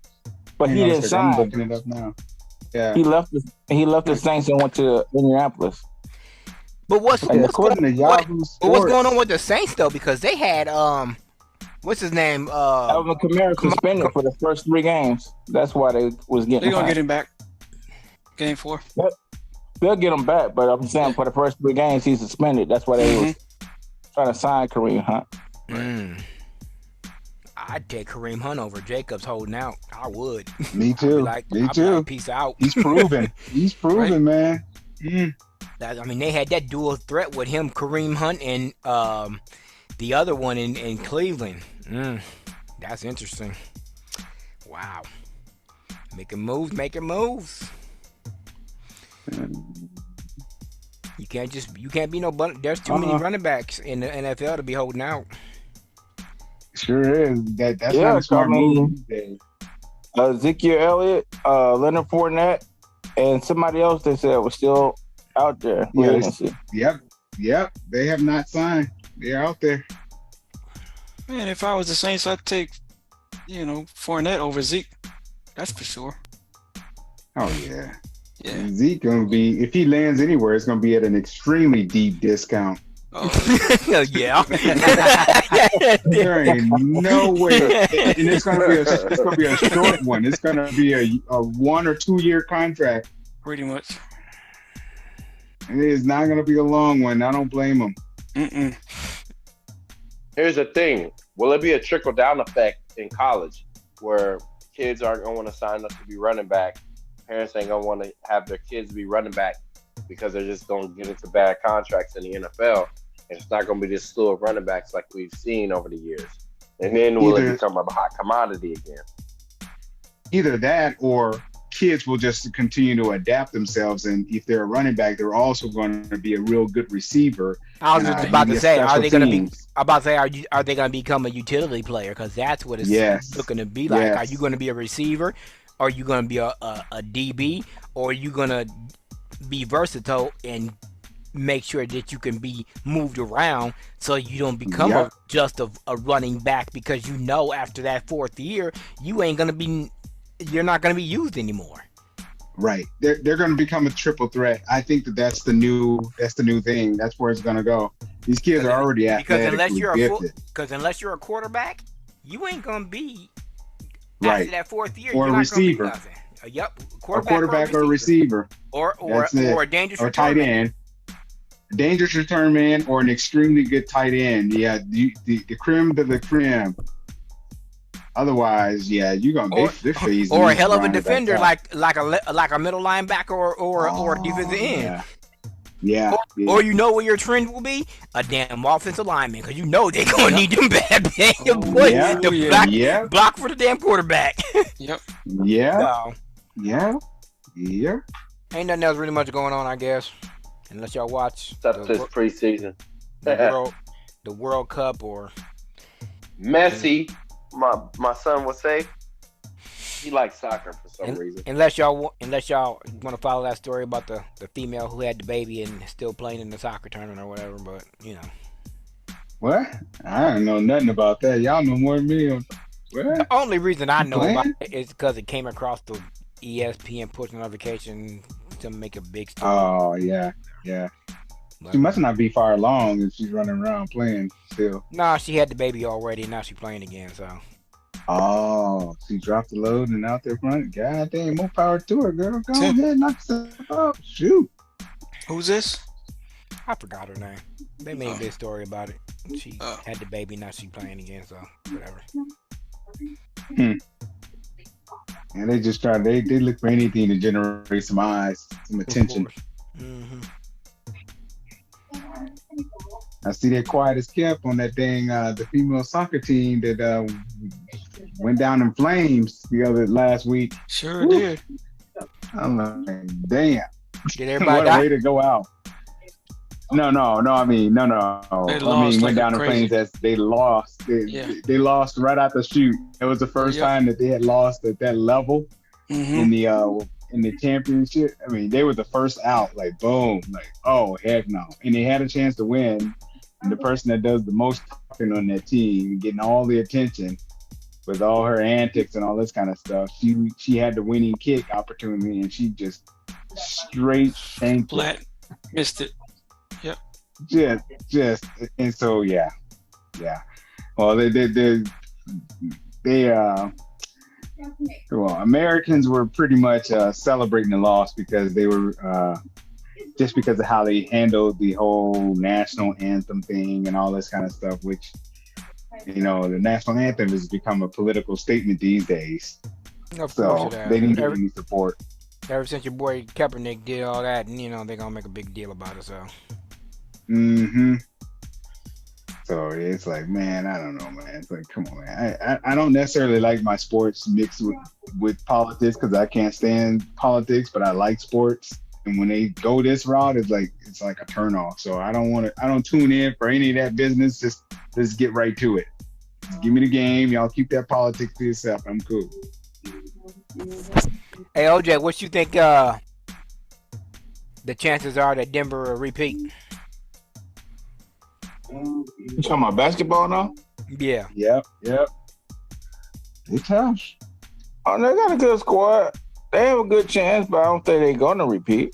Speaker 6: but he didn't sign.
Speaker 5: I'm looking it up now. Yeah.
Speaker 6: He left the Saints and went to Indianapolis.
Speaker 1: But what's going on with the Saints though? Because they had what's his name?
Speaker 6: Alvin Kamara suspended for the first 3 games. That's why they was getting.
Speaker 4: They're gonna get him back. Game 4.
Speaker 6: They'll get him back, but I'm saying for the first 3 games he's suspended. That's why they was trying to sign Kareem Hunt.
Speaker 1: I'd take Kareem Hunt over Jacobs holding out. I would.
Speaker 5: Me too. Me too.
Speaker 1: Like, peace out.
Speaker 5: He's proven. He's proven, man.
Speaker 1: I mean, they had that dual threat with him, Kareem Hunt, and the other one in Cleveland. That's interesting. Wow. Making moves. You can't be no. There's too many running backs in the NFL to be holding out.
Speaker 5: Sure is. That's not a smart move.
Speaker 6: Ezekiel Elliott, Leonard Fournette, and somebody else they said was still out there.
Speaker 5: Yep. They have not signed. They're out there.
Speaker 4: Man, if I was the Saints, I'd take, Fournette over Zeke. That's for sure.
Speaker 5: Oh yeah. Zeke gonna be, if he lands anywhere, it's gonna be at an extremely deep discount.
Speaker 1: Oh yeah.
Speaker 5: There ain't no way, and it's gonna be a short one. It's gonna be a 1 or 2 year contract.
Speaker 4: Pretty much.
Speaker 5: And it is not gonna be a long one. I don't blame him.
Speaker 3: Here's the thing: will it be a trickle down effect in college, where kids aren't gonna want to sign up to be running back? Parents ain't gonna want to have their kids be running back because they're just gonna get into bad contracts in the NFL. And it's not gonna be this slew of running backs like we've seen over the years. And then will it become a hot commodity again?
Speaker 5: Either that, or kids will just continue to adapt themselves, and if they're a running back, they're also going to be a real good receiver.
Speaker 1: I was just about to say, are they going to be? I'm about to say, are they going to become a utility player? Because that's what it's looking to be like. Are you going to be a receiver? Are you going to be a DB? Or are you going to be versatile and make sure that you can be moved around so you don't become just a running back, because after that 4th year you're not going to be used anymore.
Speaker 5: Right. They're going to become a triple threat. I think that's the new thing. That's where it's going to go. These kids are already athletically gifted.
Speaker 1: Because unless you're a quarterback, you ain't going to be
Speaker 5: right
Speaker 1: after that 4th year.
Speaker 5: Or
Speaker 1: you're
Speaker 5: a receiver.
Speaker 1: Not gonna be nothing.
Speaker 5: Quarterback or a receiver.
Speaker 1: Or a dangerous
Speaker 5: or tight end. Dangerous return man or an extremely good tight end. Yeah, the creme de la creme. Otherwise, you're gonna they're phasing.
Speaker 1: Or a hell of a defender, like a middle linebacker or a defensive end.
Speaker 5: Yeah.
Speaker 1: Or where your trend will be? A damn offensive lineman, because they're gonna need them bad block for the damn quarterback.
Speaker 4: Yep.
Speaker 5: Yeah.
Speaker 1: So,
Speaker 5: Yeah.
Speaker 1: Ain't nothing else really much going on, I guess. Unless y'all watch
Speaker 3: except this preseason,
Speaker 1: the World Cup or
Speaker 3: Messi. My son would say he likes soccer for some reason.
Speaker 1: Unless y'all want to follow that story about the female who had the baby and still playing in the soccer tournament or whatever, but
Speaker 5: What? I don't know nothing about that. Y'all know more than me. What?
Speaker 1: The only reason I know about it is because it came across the ESPN push notification to make a big story.
Speaker 5: Oh yeah. She must not be far along if she's running around playing still.
Speaker 1: Nah, she had the baby already, and now she's playing again. So.
Speaker 5: Oh, she dropped the load and out there front. God damn, more power to her, girl. Go ahead, knock yourself up. Shoot.
Speaker 4: Who's this?
Speaker 1: I forgot her name. They made a big story about it. She had the baby, now she's playing again. So whatever.
Speaker 5: And they just try. They look for anything to generate some eyes, some
Speaker 1: Of
Speaker 5: attention.
Speaker 1: course. Mm-hmm.
Speaker 5: I see they're quiet as kept on that thing. The female soccer team that went down in flames last week.
Speaker 4: Sure
Speaker 5: Woo.
Speaker 4: did.
Speaker 5: I'm like, damn,
Speaker 1: Did everybody
Speaker 5: what a
Speaker 1: die?
Speaker 5: way to go out. No. I mean, no.
Speaker 4: They
Speaker 5: I
Speaker 4: lost
Speaker 5: mean,
Speaker 4: like
Speaker 5: went down in
Speaker 4: crazy.
Speaker 5: flames as they lost.
Speaker 4: Yeah.
Speaker 5: They lost right out the chute. It was the first
Speaker 4: Yep.
Speaker 5: time that they had lost at that level
Speaker 4: Mm-hmm.
Speaker 5: in the championship. I mean, they were the first out. Like, boom. Like, oh heck no. And they had a chance to win. And the person that does the most talking on that team, getting all the attention with all her antics and all this kind of stuff, she had the winning kick opportunity, and she just straight shanked it.
Speaker 4: Flat. Missed it.
Speaker 5: Just and so yeah. Well, well, Americans were pretty much celebrating the loss because they were just because of how they handled the whole national anthem thing and all this kind of stuff, which, you know, the national anthem has become a political statement these days.
Speaker 1: Of
Speaker 5: So
Speaker 1: course it has.
Speaker 5: they didn't get any support.
Speaker 1: Ever since your boy Kaepernick did all that, and you know they're gonna make a big deal about it. So
Speaker 5: Mm-hmm. So it's like, man, I don't know, man. It's like, come on, man. I don't necessarily like my sports mixed with politics because I can't stand politics, but I like sports. And when they go this route, it's like a turnoff. So I don't tune in for any of that business. Just let's get right to it. Just give me the game. Y'all keep that politics to yourself. I'm cool.
Speaker 1: hey OJ, what you think the chances are that Denver will repeat?
Speaker 6: You talking about basketball now?
Speaker 1: Yeah.
Speaker 5: Yep. It's tough.
Speaker 6: Oh, they got a good squad. They have a good chance, but I don't think they're gonna repeat.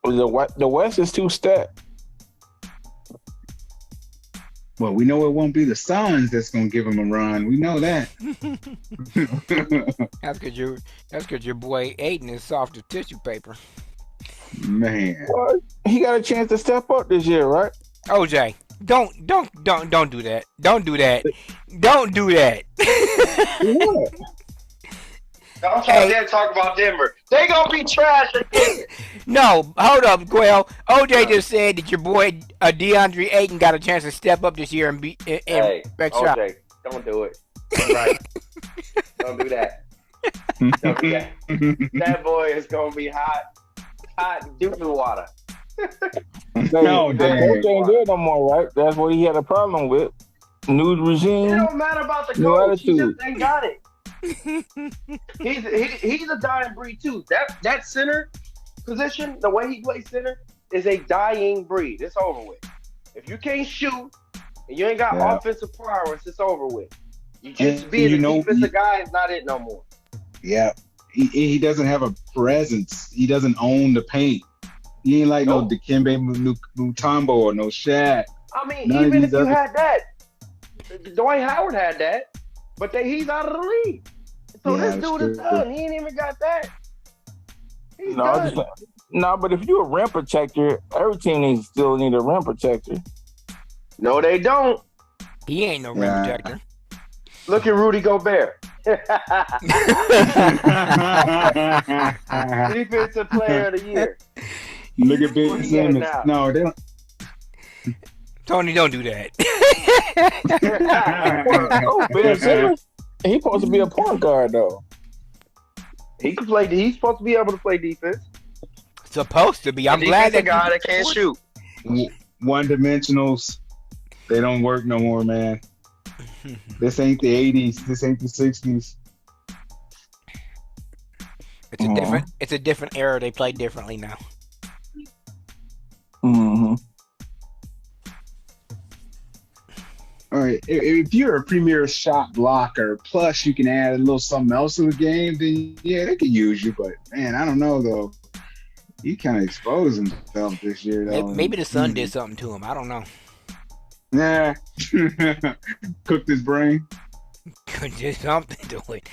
Speaker 6: The West is too stacked.
Speaker 5: Well, we know it won't be the Suns that's gonna give them a run. We know that.
Speaker 1: That's because your boy Aiden is soft as tissue paper.
Speaker 5: Man.
Speaker 6: Well, he got a chance to step up this year, right?
Speaker 1: OJ, don't do that. Don't do that. Don't do that.
Speaker 6: What?
Speaker 3: Don't
Speaker 1: Hey.
Speaker 3: dare talk about Denver. They gonna be trash again.
Speaker 1: No, hold up, Quail. OJ just said that your boy DeAndre Ayton got a chance to step up this year and be
Speaker 3: Hey,
Speaker 1: shot.
Speaker 3: OJ, don't do it. All right. Don't do that. Don't do that. That boy is gonna be hot doobie water.
Speaker 5: No,
Speaker 6: Coach
Speaker 5: dang.
Speaker 6: ain't there no more, right? That's what he had a problem with. New
Speaker 3: It
Speaker 6: regime.
Speaker 3: don't matter about the
Speaker 6: No
Speaker 3: coach. He
Speaker 6: attitude.
Speaker 3: just ain't got it. He's a dying breed too. That center position, the way he plays center, is a dying breed. It's over with. If you can't shoot and you ain't got
Speaker 5: Yeah.
Speaker 3: offensive prowess, it's over with. You
Speaker 5: And
Speaker 3: just being
Speaker 5: you
Speaker 3: a
Speaker 5: know-
Speaker 3: defensive guy is not it no more.
Speaker 5: Yeah, he doesn't have a presence. He doesn't own the paint. He ain't like no
Speaker 3: Nope.
Speaker 5: Dikembe Mutombo or no Shaq.
Speaker 3: I mean,
Speaker 5: None of
Speaker 3: even
Speaker 5: these
Speaker 3: if you
Speaker 5: other-
Speaker 3: had that, Dwight Howard had that, but he's out of the league. So
Speaker 5: Yeah,
Speaker 3: this
Speaker 5: that's
Speaker 3: dude is
Speaker 5: true.
Speaker 3: done. He ain't even got that. He's
Speaker 6: No,
Speaker 3: done.
Speaker 6: but if you're a rim protector, every team still need a rim protector.
Speaker 3: No, they don't.
Speaker 1: He ain't no rim
Speaker 5: Yeah.
Speaker 1: protector.
Speaker 3: Look at Rudy Gobert. Defensive player of the year.
Speaker 5: Look at Ben
Speaker 3: Where he
Speaker 5: Simmons.
Speaker 3: at now?
Speaker 5: No, they don't.
Speaker 1: Tony, don't do that.
Speaker 6: Oh, Ben Simmons. He's supposed to be a point guard though.
Speaker 3: He can play. He's supposed to be able to play defense.
Speaker 1: Supposed to be. I'm
Speaker 3: He's
Speaker 1: glad
Speaker 3: a
Speaker 1: that
Speaker 3: guy that can't shoot.
Speaker 5: One dimensionals. They don't work no more, man. This ain't the 80s. This ain't the 60s.
Speaker 1: It's a different era. They play differently now.
Speaker 6: Mm-hmm.
Speaker 5: All right. If you're a premier shot blocker, plus you can add a little something else to the game, then yeah, they could use you. But man, I don't know though. He kind of exposed himself this year, though.
Speaker 1: Maybe the sun did something to him. I don't know.
Speaker 5: Yeah. Cooked his brain.
Speaker 1: Did something to it.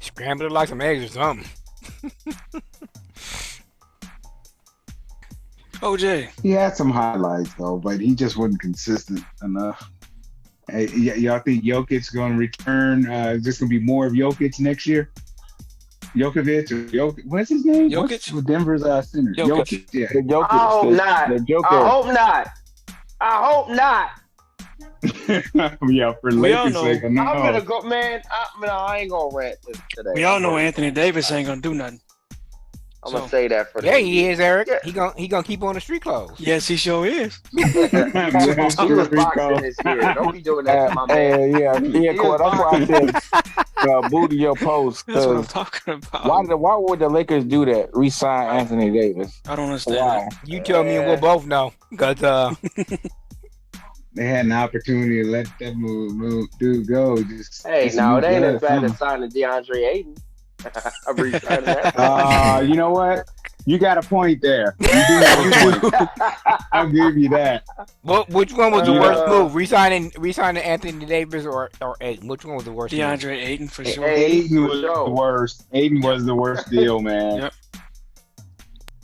Speaker 1: Scrambled it like some eggs or something.
Speaker 4: OJ,
Speaker 5: He had some highlights though, but he just wasn't consistent enough. Hey, y'all think Jokic's going to return? Is this going to be more of Jokic next year? Jokovic or Jokic? What's his name?
Speaker 4: Jokic?
Speaker 5: What's Denver's center?
Speaker 4: Jokic.
Speaker 5: Yeah.
Speaker 6: The Joker,
Speaker 3: I hope not.
Speaker 6: the Joker.
Speaker 3: I hope not. I hope not.
Speaker 5: Yeah, for
Speaker 4: We all
Speaker 5: Lakers'
Speaker 4: know.
Speaker 5: sake, I know.
Speaker 3: I'm gonna go, man. I ain't gonna rant today.
Speaker 4: We all know Anthony Davis ain't gonna do nothing.
Speaker 3: I'm gonna say that for
Speaker 1: Yeah, he is, Eric.
Speaker 3: Yeah.
Speaker 1: He gonna keep on the street clothes.
Speaker 4: Yes, he sure is.
Speaker 3: He was boxing this year. Don't be doing that to my man.
Speaker 6: Yeah, Corey. That's why I said booty your post.
Speaker 4: That's what I'm
Speaker 6: 'cause
Speaker 4: talking about.
Speaker 6: why would the Lakers do that? Resign Anthony Davis?
Speaker 4: I don't understand.
Speaker 6: Why?
Speaker 1: You tell me and we'll both know. Cause
Speaker 5: They had an opportunity to let that dude go. Just
Speaker 3: Hey,
Speaker 5: just
Speaker 3: now
Speaker 5: use
Speaker 3: it ain't
Speaker 5: blood
Speaker 3: as bad
Speaker 5: from
Speaker 3: as signing DeAndre Ayton. I'm resigning that.
Speaker 5: you know what? You got a point there. You do have a point. I'll give you that.
Speaker 1: which one was the
Speaker 3: Uh,
Speaker 1: worst move? Resigning Anthony Davis or Ayton? Which one was the worst? Move?
Speaker 4: DeAndre Ayton for sure.
Speaker 3: Hey,
Speaker 5: Aiden was
Speaker 3: sure.
Speaker 5: the worst. Aiden was the worst deal, man.
Speaker 4: Yep.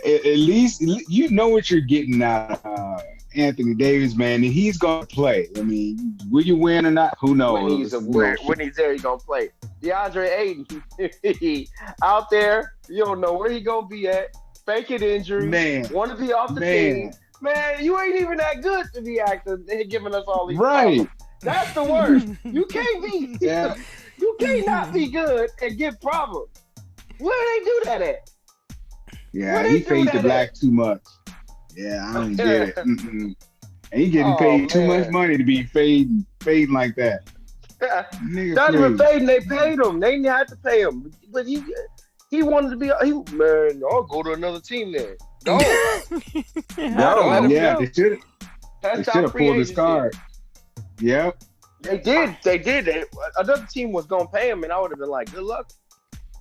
Speaker 5: At least you know what you're getting out of Anthony Davis, man, and he's gonna play. I mean, will you win or not? Who knows?
Speaker 3: When he's there, he's gonna play. DeAndre Ayton, out there, you don't know where he gonna be at. Faking injury,
Speaker 5: Man.
Speaker 3: want to be off the team. Man, you ain't even that good to be acting and giving us all these
Speaker 5: Right.
Speaker 3: problems. That's the worst. You can't be.
Speaker 5: Yeah.
Speaker 3: You can't not be good and get problems. Where they do that at?
Speaker 5: Yeah,
Speaker 3: Where
Speaker 5: he
Speaker 3: they do
Speaker 5: paid the
Speaker 3: that
Speaker 5: black
Speaker 3: at?
Speaker 5: too much. Yeah, I don't get it. Mm-mm. And he getting
Speaker 3: Oh,
Speaker 5: paid too
Speaker 3: man.
Speaker 5: much money to be fading like that. Nigga,
Speaker 3: Not even
Speaker 5: please.
Speaker 3: paid. They paid him. They didn't have to pay him. But he wanted to be. Man, I'll go to another team then. Go.
Speaker 5: No,
Speaker 3: let him
Speaker 5: yeah,
Speaker 3: go.
Speaker 5: they should
Speaker 3: That's
Speaker 5: have pulled his card. Yep.
Speaker 3: They did. Another team was gonna pay him, and I would have been like, "Good luck."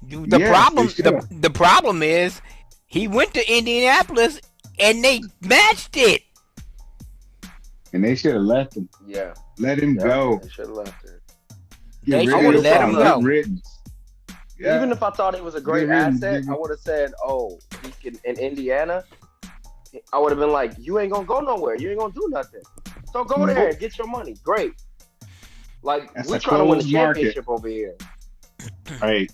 Speaker 1: The
Speaker 5: Yes,
Speaker 1: problem,
Speaker 5: they should.
Speaker 1: the problem is, he went to Indianapolis and they matched it.
Speaker 5: And they should have left him.
Speaker 3: Yeah.
Speaker 5: Let him go.
Speaker 3: They should have left it.
Speaker 1: They
Speaker 5: Get
Speaker 1: should
Speaker 5: rid
Speaker 1: have
Speaker 5: of
Speaker 1: let him
Speaker 5: him.
Speaker 1: go.
Speaker 5: Good riddance. Yeah.
Speaker 3: Even if I thought he was a great
Speaker 5: Good riddance,
Speaker 3: asset,
Speaker 5: nigga.
Speaker 3: I would have said, "Oh, he can in Indiana." I would have been like, "You ain't gonna go nowhere. You ain't gonna do nothing. So go there and get your money. Great." Like
Speaker 5: That's
Speaker 3: we're
Speaker 5: a
Speaker 3: trying to win a
Speaker 5: closed market.
Speaker 3: championship over here.
Speaker 5: Right.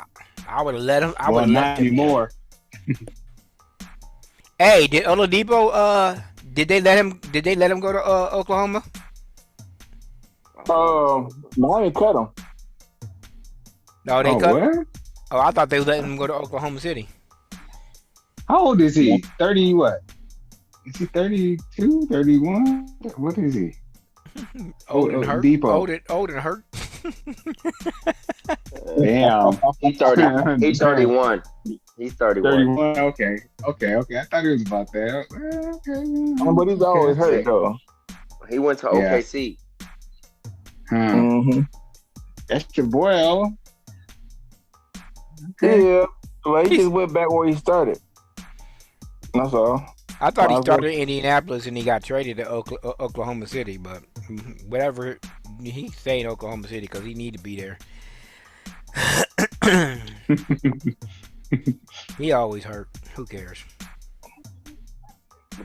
Speaker 1: I would have let him. I
Speaker 5: Well,
Speaker 1: would have
Speaker 5: not
Speaker 1: left him.
Speaker 5: anymore.
Speaker 1: Hey, did Oladipo? Did they let him go to Oklahoma?
Speaker 6: Miami cut him.
Speaker 1: No, they
Speaker 5: Oh,
Speaker 1: cut.
Speaker 5: what?
Speaker 1: Oh, I thought they let him go to Oklahoma City.
Speaker 5: How old is he? 30 what? Is he 32, 31? What is he?
Speaker 1: Old and hurt.
Speaker 5: Depot.
Speaker 1: Old and hurt.
Speaker 5: Damn.
Speaker 3: He's 30. He's 31. He's 31.
Speaker 5: 31. Okay. I thought it was about that. Okay.
Speaker 6: But he's always hurt though.
Speaker 3: He went to
Speaker 5: Yeah.
Speaker 3: OKC.
Speaker 5: Huh.
Speaker 6: Mm-hmm.
Speaker 5: That's your boy, Ella. Okay.
Speaker 6: Yeah, but he just went back where he started. That's all.
Speaker 1: I thought he
Speaker 6: Well,
Speaker 1: started in Indianapolis and he got traded to Oklahoma City, but whatever, he stayed in Oklahoma City because he needed to be there. He always hurt. Who cares?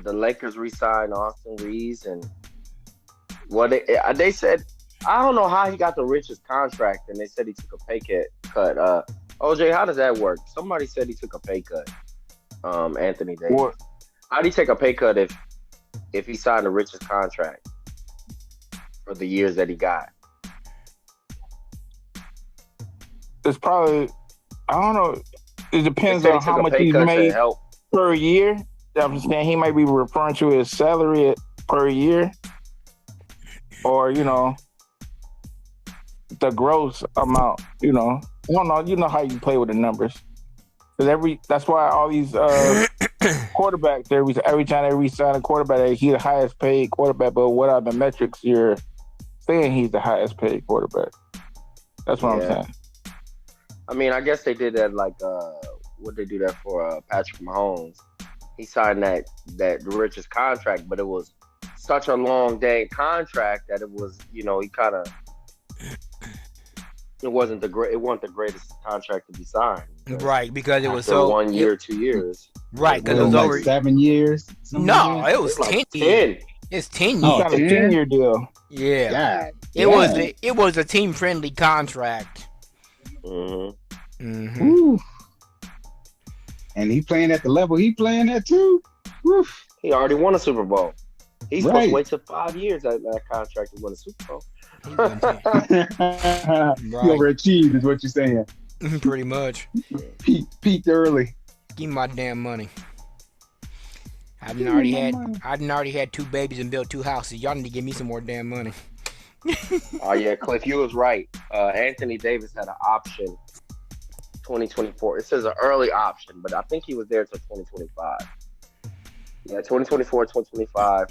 Speaker 3: The Lakers re-signed Austin Reeves, and they said, I don't know how he got the richest contract, and they said he took a pay cut. OJ, how does that work? Somebody said he took a pay cut. Anthony Davis.
Speaker 6: What?
Speaker 3: How'd he take a pay cut if he signed the richest contract for the years that he got?
Speaker 6: It's probably, I don't know. It depends
Speaker 3: They said
Speaker 6: on
Speaker 3: he
Speaker 6: how
Speaker 3: took a
Speaker 6: much
Speaker 3: pay
Speaker 6: he's
Speaker 3: cut to
Speaker 6: made
Speaker 3: help.
Speaker 6: per year. I'm saying he might be referring to his salary per year, or the gross amount. I don't know. You know how you play with the numbers. That's why all these quarterbacks, every time they re-sign a quarterback, he's the highest paid quarterback. But what are the metrics you're saying he's the highest paid quarterback? That's what I'm saying.
Speaker 3: I mean, I guess they did that what they do that for Patrick Mahomes. He signed the richest contract, but it was such a long dang contract that it was, he kind of, it wasn't the greatest contract to be signed.
Speaker 1: Right, because it was
Speaker 3: After
Speaker 1: so
Speaker 3: 1 year, 2 years.
Speaker 1: right, because
Speaker 5: It
Speaker 1: it was
Speaker 5: was
Speaker 1: over.
Speaker 5: like 7 years.
Speaker 1: No, it was
Speaker 3: It's like
Speaker 1: 10 years.
Speaker 3: 10.
Speaker 1: It's 10
Speaker 6: He
Speaker 1: years.
Speaker 6: got a
Speaker 5: 10?
Speaker 6: 10-year deal.
Speaker 1: Yeah.
Speaker 5: God
Speaker 1: It was a team friendly contract.
Speaker 5: Ooh. And he playing at the level he playing at too. Oof.
Speaker 3: He already won a Super Bowl. He's supposed
Speaker 5: Right.
Speaker 3: to wait till 5 years that contract to win a Super Bowl.
Speaker 5: He overachieved is what you're saying.
Speaker 1: Pretty much.
Speaker 5: Peaked early.
Speaker 1: Give me my damn money. I done already had 2 babies and built 2 houses. Y'all need to give me some more damn money.
Speaker 3: Oh yeah, Cliff, you was right. Anthony Davis had an option 2024. It says an early option, but I think he was there till 2025. Yeah, 2024, 2025,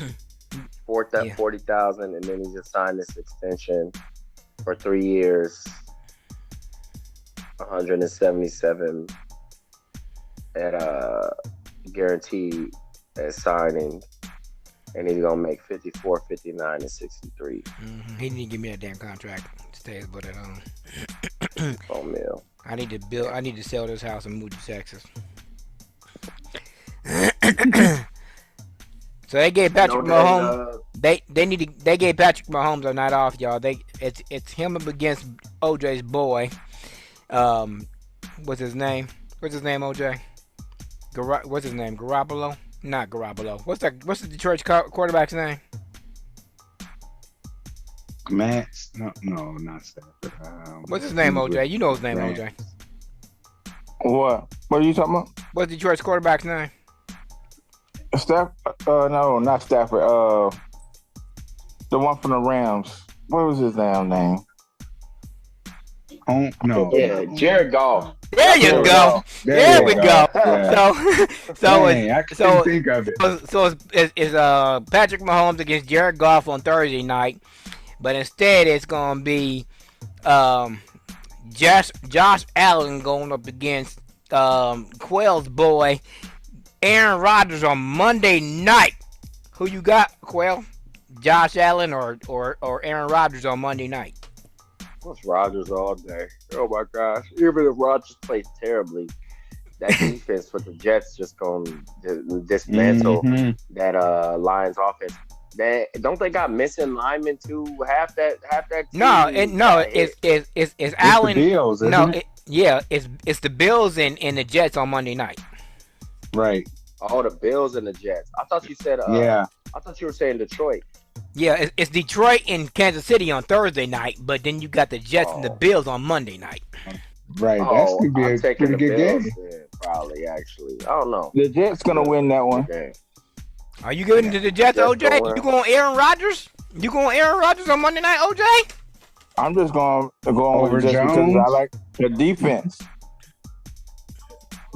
Speaker 3: 40,000, and then he just signed this extension for 3 years, 177 at guaranteed at signing, and he's gonna make 54, 59, and 63.
Speaker 1: He didn't give me that damn contract. Stay his butt at home.
Speaker 3: Oh man.
Speaker 1: I need to sell this house and move to Texas. So they gave Patrick Mahomes. They gave Patrick Mahomes a night off, y'all. It's him up against OJ's boy. What's his name? OJ? What's his name? Garoppolo? Not Garoppolo. What's the Detroit quarterback's name?
Speaker 5: Max? No, not Stafford.
Speaker 1: What's his name, OJ? You know his name, OJ.
Speaker 6: What? What are you talking about?
Speaker 1: What's Detroit's quarterback's name?
Speaker 6: Stafford? No, not Stafford. The one from the Rams. What was his damn name?
Speaker 5: No.
Speaker 3: Yeah, Jared Goff.
Speaker 1: There you go. There we go.
Speaker 5: Yeah. I couldn't think of it.
Speaker 1: So it's Patrick Mahomes against Jared Goff on Thursday night, but instead it's gonna be Josh Allen going up against Quell's boy Aaron Rodgers on Monday night. Who you got, Quell? Josh Allen or Aaron Rodgers on Monday night?
Speaker 3: What's Rodgers all day? Oh my gosh! Even if Rodgers plays terribly, that defense with the Jets just gonna dismantle that Lions offense. Don't they got missing linemen too? Half that team. It's
Speaker 1: Allen.
Speaker 5: The Bills,
Speaker 1: it's the Bills and the Jets on Monday night.
Speaker 5: Right.
Speaker 3: Oh, the Bills and the Jets. I thought you said.
Speaker 5: Yeah.
Speaker 3: I thought you were saying Detroit.
Speaker 1: Yeah, it's Detroit and Kansas City on Thursday night, but then you got the Jets and the Bills on Monday night.
Speaker 5: Right, that's gonna be a pretty good game.
Speaker 3: Probably, actually, I don't know.
Speaker 6: The Jets gonna win that one.
Speaker 3: Okay.
Speaker 1: Are you going to the Jets, OJ? You going Aaron Rodgers? You going Aaron Rodgers on Monday night, OJ?
Speaker 6: I'm just going
Speaker 5: over
Speaker 6: with the Jets because I like the defense.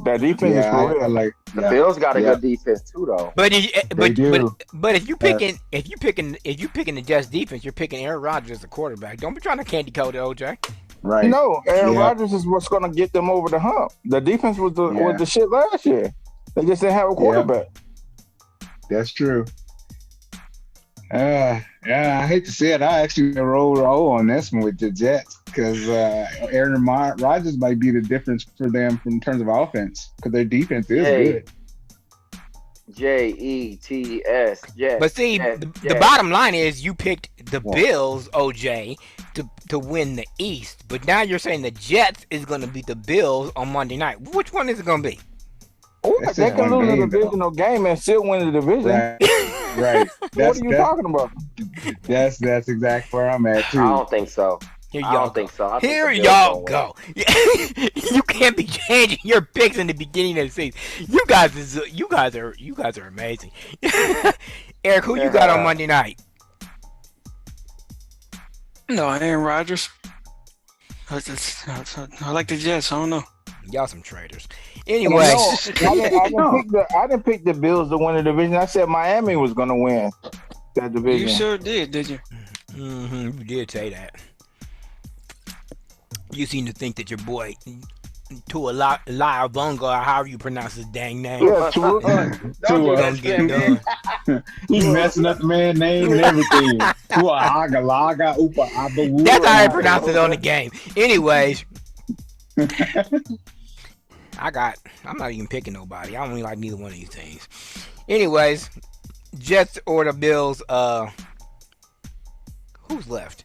Speaker 6: That defense is for real.
Speaker 3: The Bills got a good defense too, though.
Speaker 1: But if you picking the Jets defense, you're picking Aaron Rodgers as the quarterback. Don't be trying to candy coat it, OJ.
Speaker 5: Right.
Speaker 6: No, Aaron Rodgers is what's going to get them over the hump. The defense was the shit last year. They just didn't have a quarterback.
Speaker 5: That's true. I hate to say it. I actually rolled on this one with the Jets because Aaron Rodgers might be the difference for them in terms of offense because their defense is good.
Speaker 3: Jets.
Speaker 1: But see, the bottom line is you picked the Bills, OJ, to win the East. But now you're saying the Jets is going to beat the Bills on Monday night. Which one is it going to be?
Speaker 6: They can lose a divisional game and still win the division.
Speaker 5: Right.
Speaker 6: What are you talking about?
Speaker 5: That's exactly where I'm at too.
Speaker 3: I don't think so.
Speaker 1: Here
Speaker 3: I don't think so.
Speaker 1: Here y'all go. You can't be changing your picks in the beginning of the season. You guys are amazing. Eric, who you got on Monday night?
Speaker 4: No, Aaron Rodgers. I like the Jets. I don't know.
Speaker 1: Y'all some traitors. Anyway,
Speaker 6: I didn't pick the Bills to win the division. I said Miami was going to win that division.
Speaker 4: You sure did you?
Speaker 1: You did say that. You seem to think that your boy Tua Vonga, or however you pronounce his dang name.
Speaker 6: Yeah, Tua.
Speaker 1: Don't get done.
Speaker 5: He's messing up the man's name and everything. Tua Agalaga Upa Abawu.
Speaker 1: That's how I pronounce it on the game. Anyways. I'm not even picking nobody. I don't really like neither one of these things. Anyways, Jets or the Bills, who's left?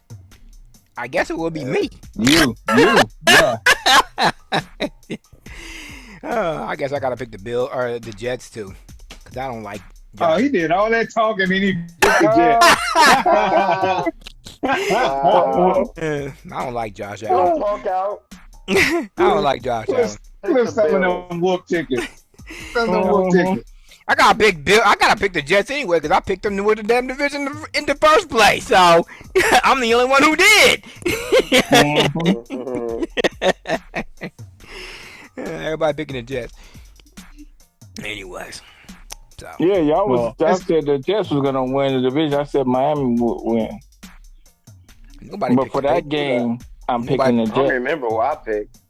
Speaker 1: I guess it would be me.
Speaker 5: You, yeah.
Speaker 1: I guess I gotta pick the Bill or the Jets too, because I don't like.
Speaker 5: Oh, he did all that talking, and he picked the Jets.
Speaker 1: I don't like Josh
Speaker 3: Don't
Speaker 1: Allen.
Speaker 3: talk out.
Speaker 1: I don't like Josh Allen.
Speaker 5: Flip some of them wolf tickets. Some of them wolf tickets.
Speaker 1: I gotta pick Bill. I gotta pick the Jets anyway because I picked them to win the damn division in the first place. So I'm the only one who did. Everybody picking the Jets. Anyways, so
Speaker 6: Yeah, y'all was. I said the Jets was gonna win the division. I said Miami would win.
Speaker 1: nobody.
Speaker 6: But for that game, I'm picking the
Speaker 3: I don't
Speaker 6: Jets.
Speaker 3: remember who I picked.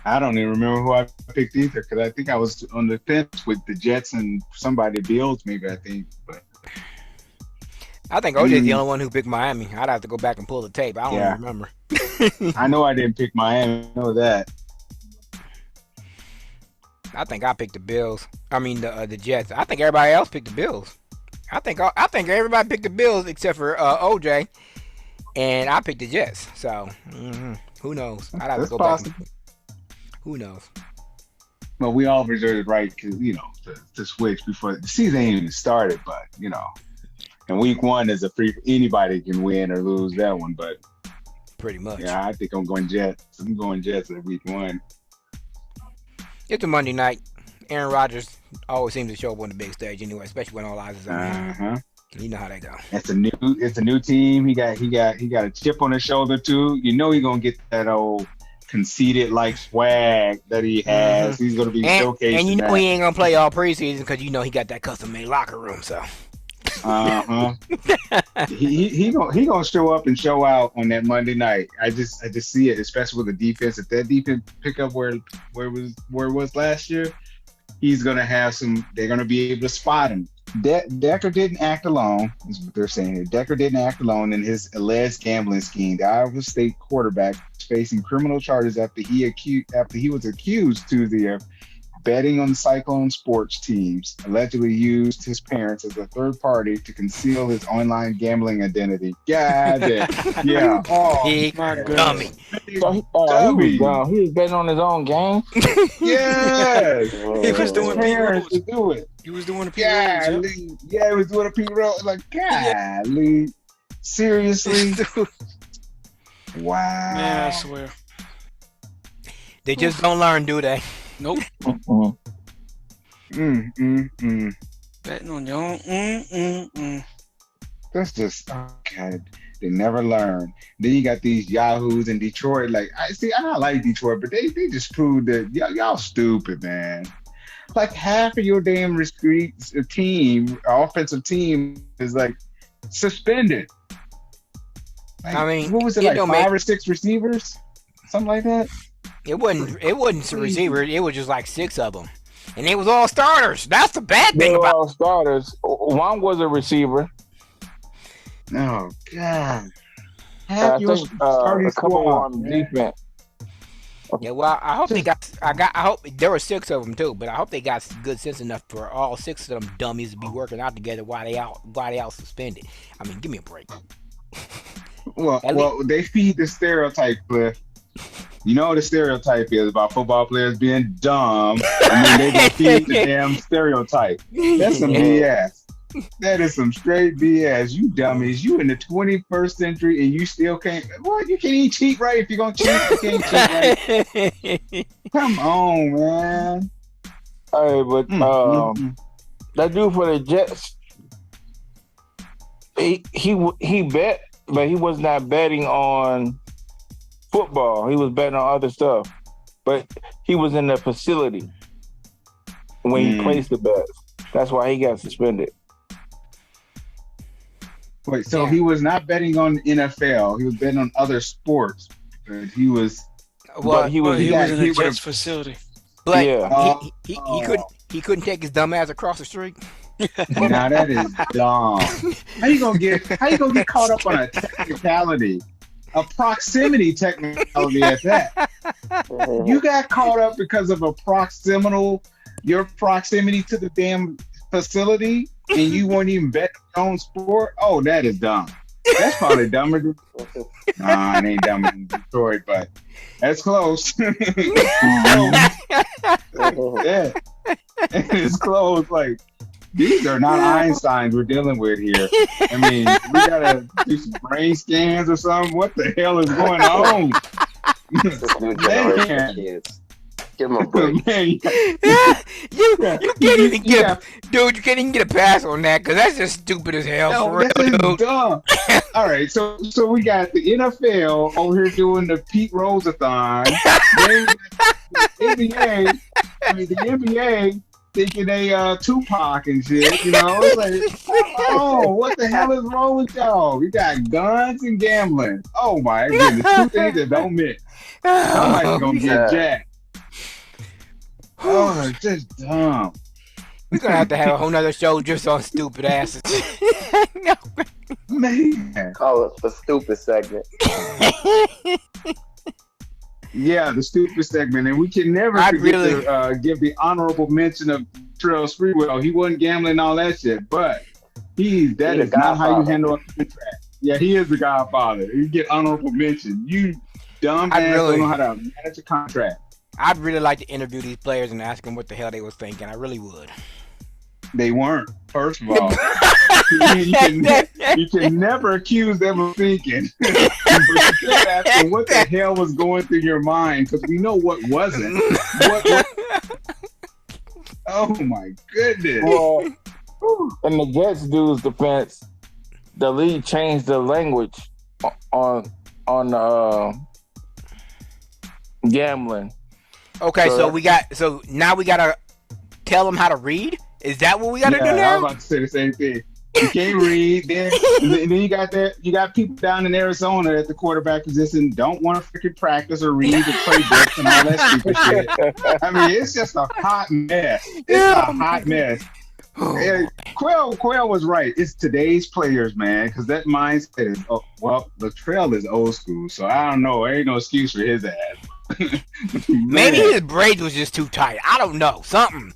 Speaker 5: I don't even remember who I picked either because I think I was on the fence with the Jets and somebody Bills, maybe I think. But
Speaker 1: I think OJ's the only one who picked Miami. I'd have to go back and pull the tape. I don't even remember.
Speaker 5: I know I didn't pick Miami. I know that.
Speaker 1: I think I picked the Bills. I mean the Jets. I think everybody else picked the Bills. I think everybody picked the Bills except for OJ, and I picked the Jets. So who knows? I'd have to go back. Who knows?
Speaker 5: Well, we all reserved the right to switch before the season ain't even started. But and week one is a free. Anybody can win or lose that one. But
Speaker 1: Pretty much.
Speaker 5: yeah, I think I'm going Jets. I'm going Jets at week one.
Speaker 1: It's a Monday night. Aaron Rodgers always seems to show up on the big stage anyway, especially when all eyes is on him. You know how they go.
Speaker 5: It's a new team. He got a chip on his shoulder too. You know he's gonna get that old conceited like swag that he has. He's gonna be showcasing.
Speaker 1: And you know
Speaker 5: that.
Speaker 1: he ain't gonna play all preseason because you know he got that custom made locker room. So
Speaker 5: he gonna show up and show out on that Monday night. I just see it, especially with the defense. If that defense pick up where it was last year, he's gonna have some. They're gonna be able to spot him. Decker didn't act alone, is what they're saying here. Decker didn't act alone in his alleged gambling scheme. The Iowa State quarterback is facing criminal charges after he was accused Tuesday of betting on Cyclone sports teams, allegedly used his parents as a third party to conceal his online gambling identity. God damn. Yeah. Oh,
Speaker 1: Big dummy.
Speaker 6: So he was betting on his own game.
Speaker 5: Yes.
Speaker 4: He was doing Pete
Speaker 5: parents
Speaker 4: Rose.
Speaker 5: to do it.
Speaker 4: He was doing a Pete Rose.
Speaker 5: Yeah, he was doing a Pete Rose. Like, golly. Seriously? Wow.
Speaker 4: Man, I swear.
Speaker 1: They just don't learn, do they?
Speaker 4: Nope.
Speaker 5: Betting
Speaker 4: Betting on your own.
Speaker 5: That's just okay. They never learn. Then you got these yahoos in Detroit. Like I like Detroit, but they just proved that y'all stupid, man. Like half of your damn offensive team is like suspended. Like,
Speaker 1: I mean,
Speaker 5: what was it, like 5 or 6 receivers, something like that?
Speaker 1: It wasn't a receiver. It was just like 6 of them, and it was all starters. That's the bad thing
Speaker 6: They were
Speaker 1: about
Speaker 6: all starters. One was a receiver.
Speaker 5: Oh God!
Speaker 6: I think a couple on defense.
Speaker 1: Yeah, well, I hope I hope there were 6 of them too, but I hope they got good sense enough for all 6 of them dummies to be working out together while they out suspended. I mean, give me a break.
Speaker 5: Well, they feed the stereotype, Cliff. You know what the stereotype is about football players being dumb. I mean, they gonna feed the damn stereotype. That's some BS. That is some straight BS. You dummies. You in the 21st century and you still can't. What? You can't even cheat right if you're gonna cheat. You can't cheat right. Come on, man.
Speaker 6: Hey, but that dude for the Jets, he bet, but he was not betting on football. He was betting on other stuff. But he was in the facility when he placed the bets. That's why he got suspended.
Speaker 5: Wait, so he was not betting on NFL. He was betting on other sports. But he was.
Speaker 1: Well,
Speaker 4: He was in the
Speaker 5: would've-
Speaker 4: Jets facility.
Speaker 1: but
Speaker 6: Yeah.
Speaker 1: he couldn't take his dumb ass across the street.
Speaker 5: Now that is dumb. How you gonna get caught up on a technicality, a proximity technicality at that? You got caught up because of your proximity to the damn facility, and you won't even bet your own sport. Oh, that is dumb. That's probably dumber than. Nah, it ain't dumber than Detroit, but that's close. Yeah, it's close. Like these are not Einsteins we're dealing with here. I mean, we gotta do some brain scans or something. What the hell is going on?
Speaker 3: This new generation of kids. Give them a break.
Speaker 5: Man,
Speaker 1: you can't even get dude. You can't even get a pass on that because that's just stupid as hell.
Speaker 5: no,
Speaker 1: For real,
Speaker 5: that is
Speaker 1: dude.
Speaker 5: dumb. All right, so we got the NFL over here doing the Pete Rose-a-thon. Then the NBA, the NBA thinking they Tupac and shit. You know, it's like, oh, what the hell is wrong with y'all? We got guns and gambling. Oh my goodness, two things that don't mix. Somebody's gonna get jacked. Oh, it's just dumb.
Speaker 1: We're gonna have to have a whole nother show just on stupid asses. No.
Speaker 5: Man.
Speaker 3: Call it the stupid segment.
Speaker 5: Yeah, the stupid segment. And we can never forget to give the honorable mention of Trail Sprewell. He wasn't gambling and all that shit, but that is not how you handle a contract. Yeah, he is the godfather. You get honorable mention. You dumb ass don't know how to manage a contract.
Speaker 1: I'd really like to interview these players and ask them what the hell they was thinking. I really would.
Speaker 5: They weren't, first of all. you can never accuse them of thinking. But you can ask them what the hell was going through your mind, because we know what wasn't. What? Oh my goodness.
Speaker 6: Well, in the Jets dude's defense, the league changed the language on gambling.
Speaker 1: Okay, so now we gotta tell them how to read. Is that what we gotta do now?
Speaker 5: I was about to say the same thing. You can't read. Then you got people down in Arizona at the quarterback position don't want to freaking practice or read the playbooks and all that stupid shit. I mean, it's just a hot mess. It's a hot mess. Quail was right. It's today's players, man, because that mindset is the trail is old school, so I don't know. There ain't no excuse for his ass.
Speaker 1: Maybe his braids was just too tight. I don't know. Something.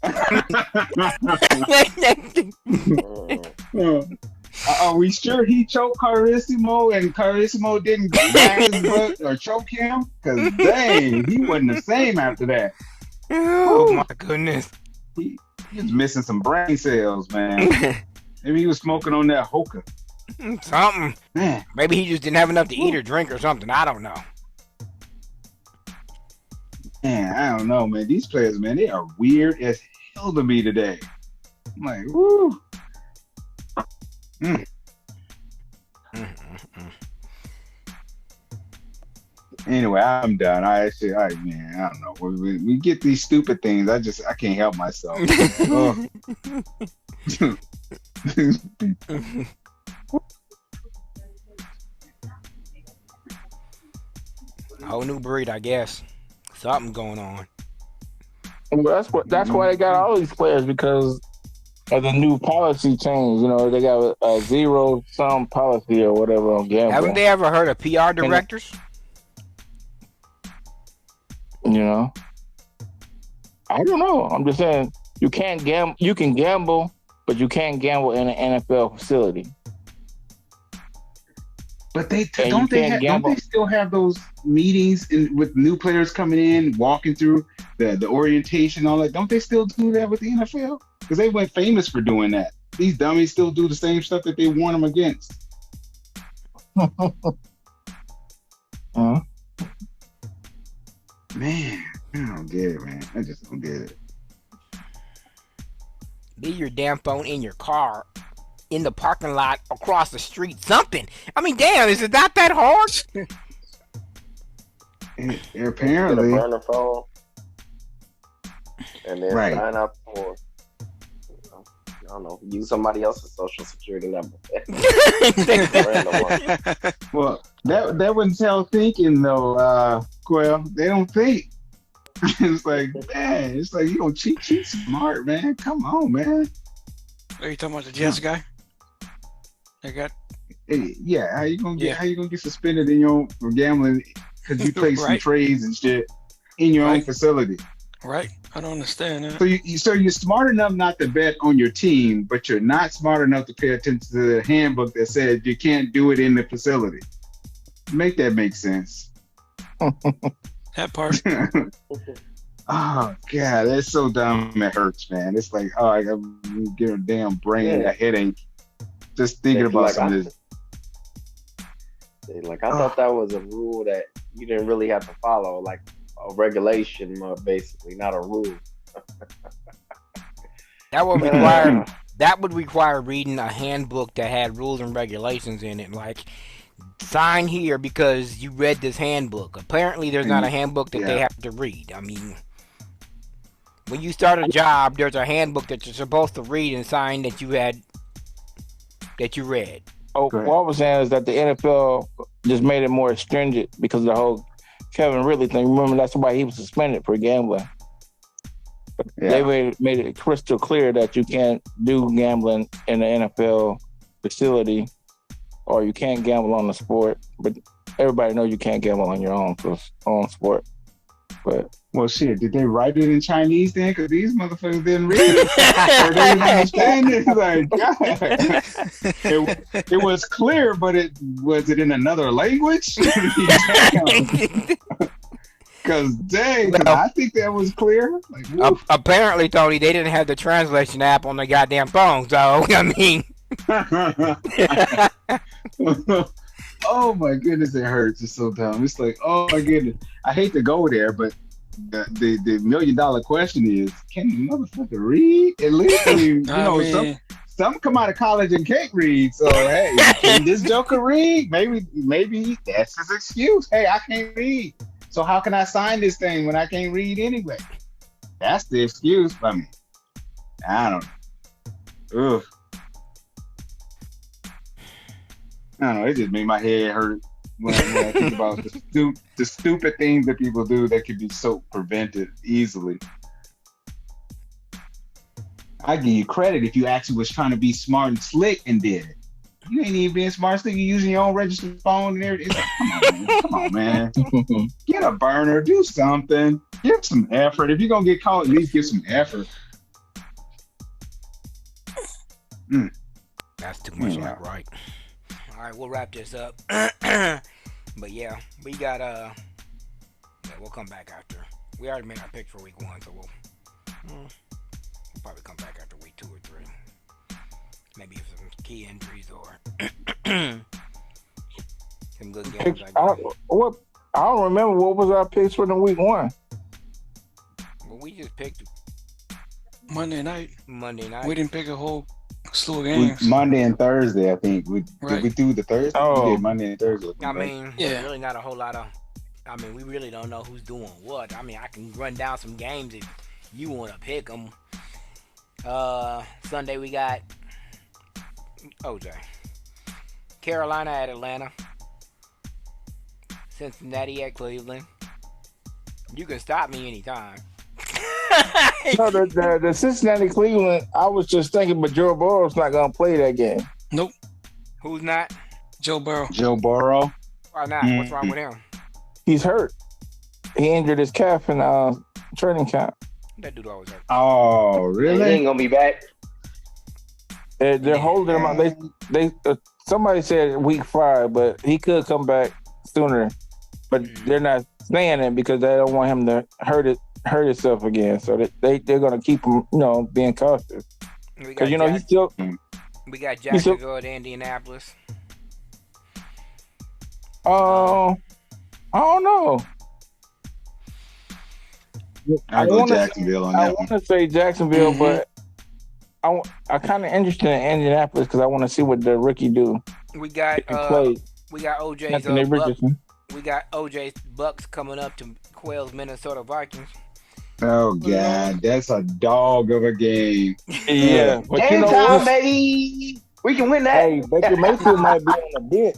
Speaker 5: Are we sure he choked Carissimo and Carissimo didn't grab his butt or choke him? Because dang, he wasn't the same after that.
Speaker 1: Oh my goodness.
Speaker 5: He was missing some brain cells, man. Maybe he was smoking on that hookah.
Speaker 1: Something.
Speaker 5: Man.
Speaker 1: Maybe he just didn't have enough to eat or drink or something. I don't know.
Speaker 5: Man, I don't know, man. These players, man, they are weird as hell to me today. I'm like, woo. Anyway, I'm done. I don't know. We get these stupid things. I can't help myself.
Speaker 1: Whole new breed, I guess. Something going on.
Speaker 6: Well, that's why they got all these players, because of the new policy change. You know, they got a zero-sum policy or whatever on gambling.
Speaker 1: Haven't they ever heard of PR directors?
Speaker 6: You know, I don't know. I'm just saying you can't gamble. You can gamble, but you can't gamble in an NFL facility.
Speaker 5: But don't they still have those meetings with new players coming in, walking through the orientation, all that? Don't they still do that with the NFL? Because they went famous for doing that. These dummies still do the same stuff that they warn them against. Man, I don't get it, man. I just don't get it.
Speaker 1: Leave your damn phone in your car, in the parking lot, across the street, something. I mean, damn, is it not that hard?
Speaker 5: Apparently.
Speaker 3: Get a burner phone, and then sign up for, I don't know, use somebody else's social security number.
Speaker 5: Well, that wouldn't tell thinking though, Quail. They don't think. It's like, man, it's like you gonna cheat smart, man. Come on, man.
Speaker 4: Are you talking about the Jets guy? They got.
Speaker 5: Yeah, how you gonna get suspended for gambling because you play some trades and shit in your own facility?
Speaker 4: Right. I don't understand that.
Speaker 5: So you're smart enough not to bet on your team, but you're not smart enough to pay attention to the handbook that says you can't do it in the facility. Make that make sense.
Speaker 4: That part.
Speaker 5: Oh God, that's so dumb. It hurts, man. It's like, oh, I gotta get a damn brain, a headache, just thinking about
Speaker 3: like,
Speaker 5: some of this.
Speaker 3: I thought that was a rule that you didn't really have to follow, like a regulation, basically, not a rule.
Speaker 1: That would require reading a handbook that had rules and regulations in it. Like, sign here because you read this handbook. Apparently, there's not a handbook that they have to read. I mean, when you start a job, there's a handbook that you're supposed to read and sign that you read.
Speaker 6: Oh, what I was saying is that the NFL just made it more stringent because of the whole Kevin Ridley thing. Remember, that's why he was suspended for gambling. They made it crystal clear that you can't do gambling in the NFL facility, or you can't gamble on the sport. But everybody knows you can't gamble on your own sport. But
Speaker 5: well, shit, did they write it in Chinese then? Because these motherfuckers didn't read it. Or they didn't understand it. Like, God. It was clear, but was it in another language? Because I think that was clear. Like,
Speaker 1: apparently, Tony, they didn't have the translation app on the goddamn phone. So, I mean.
Speaker 5: Oh my goodness, it hurts. It's so dumb. It's like, oh my goodness. I hate to go there, but the $1 million question is, can the motherfucker read? At least some come out of college and can't read. So hey, can this joker read? Maybe that's his excuse. Hey, I can't read. So how can I sign this thing when I can't read anyway? That's the excuse. I mean, I don't know. Ugh. I don't know, it just made my head hurt when I think about the stupid things that people do that could be so prevented easily. I give you credit if you actually was trying to be smart and slick and did it. You ain't even being smart and slick. You're using your own registered phone and everything. Like, come on, man. Get a burner. Do something. Give some effort. If you're going to get caught, at least give some effort.
Speaker 1: That's too much right. All right, we'll wrap this up. But yeah, we got we'll come back after. We already made our picks for week 1, so we'll probably come back after week 2 or 3. Maybe if some key injuries or some good games.
Speaker 6: I don't remember what was our picks for the week 1.
Speaker 1: Well, we just picked
Speaker 4: Monday night. We didn't pick a whole slew of games.
Speaker 5: Monday and Thursday, I think. Did we do the Thursday?
Speaker 6: Oh.
Speaker 5: We did Monday and Thursday.
Speaker 1: I mean, really not a whole lot of. I mean, we really don't know who's doing what. I mean, I can run down some games if you want to pick them. Sunday we got OJ. Carolina at Atlanta. Cincinnati at Cleveland. You can stop me anytime.
Speaker 6: No, the Cincinnati Cleveland, I was just thinking, but Joe Burrow's not going to play that game.
Speaker 4: Nope.
Speaker 1: Who's not?
Speaker 4: Joe Burrow.
Speaker 5: Joe Burrow.
Speaker 1: Why not? What's wrong with him?
Speaker 6: He's hurt. He injured his calf in training camp.
Speaker 1: That dude always hurt.
Speaker 5: Oh, really?
Speaker 3: He ain't going to be back.
Speaker 6: They're holding him out. They somebody said week 5, but he could come back sooner. But they're not saying it because they don't want him to hurt himself again. So they're going to keep him, being cautious. Because he's still.
Speaker 1: We got Jacksonville at Indianapolis.
Speaker 6: I don't know.
Speaker 5: I go Jacksonville on that one.
Speaker 6: I want to say Jacksonville, but I kind of interested in Indianapolis because I want to see what the rookie do.
Speaker 1: We got OJ's Bucks. We got OJ's Bucks coming up to Quail's Minnesota Vikings.
Speaker 5: Oh God, that's a dog of a game.
Speaker 6: Yeah, but
Speaker 3: game time, baby. We can win that.
Speaker 6: Hey, Baker Mayfield might be on the bench.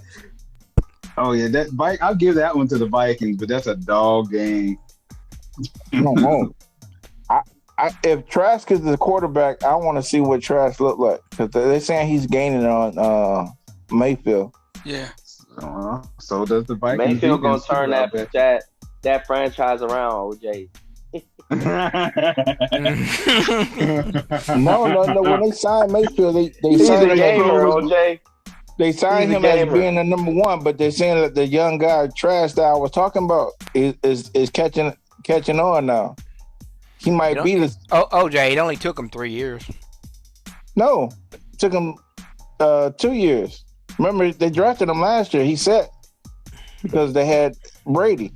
Speaker 5: Oh yeah, I'll give that one to the Vikings, but that's a dog game.
Speaker 6: No. If Trask is the quarterback, I want to see what Trask look like because they're saying he's gaining on Mayfield.
Speaker 4: Yeah.
Speaker 5: So does the Vikings.
Speaker 3: Mayfield gonna turn that franchise around, OJ.
Speaker 6: No. When they signed Mayfield, they
Speaker 3: He's
Speaker 6: signed
Speaker 3: a
Speaker 6: him as
Speaker 3: gamer, OJ.
Speaker 6: they signed
Speaker 3: He's a
Speaker 6: him as
Speaker 3: gamer.
Speaker 6: being the number one, but they're saying that the young guy trash that I was talking about is catching on now. He might be the
Speaker 1: OJ, it only took him 3 years.
Speaker 6: no. It took him 2 years. Remember they drafted him last year. He set because they had Brady.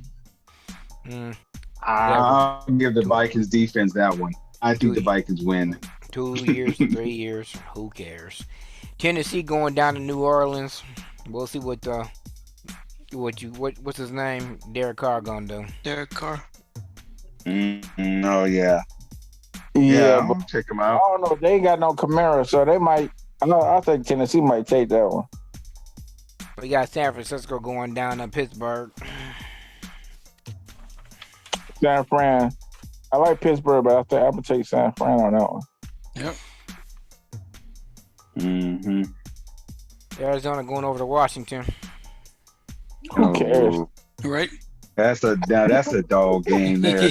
Speaker 5: I'll give the Vikings defense that one. I think the Vikings win.
Speaker 1: 2 years, 3 years, who cares? Tennessee going down to New Orleans. We'll see what's his name? Derek Carr gonna do.
Speaker 4: Derek Carr.
Speaker 5: Oh yeah,
Speaker 6: Yeah, but
Speaker 5: I'll check them
Speaker 6: I
Speaker 5: out.
Speaker 6: don't know. They ain't got no Camaro, so they might. I think Tennessee might take that one.
Speaker 1: We got San Francisco going down to Pittsburgh.
Speaker 6: San Fran. I like Pittsburgh, but I think I'm gonna take San Fran on that one.
Speaker 4: Yep.
Speaker 5: Mm-hmm.
Speaker 1: Arizona going over to Washington.
Speaker 6: Who cares?
Speaker 4: Right.
Speaker 5: That's a dog game there.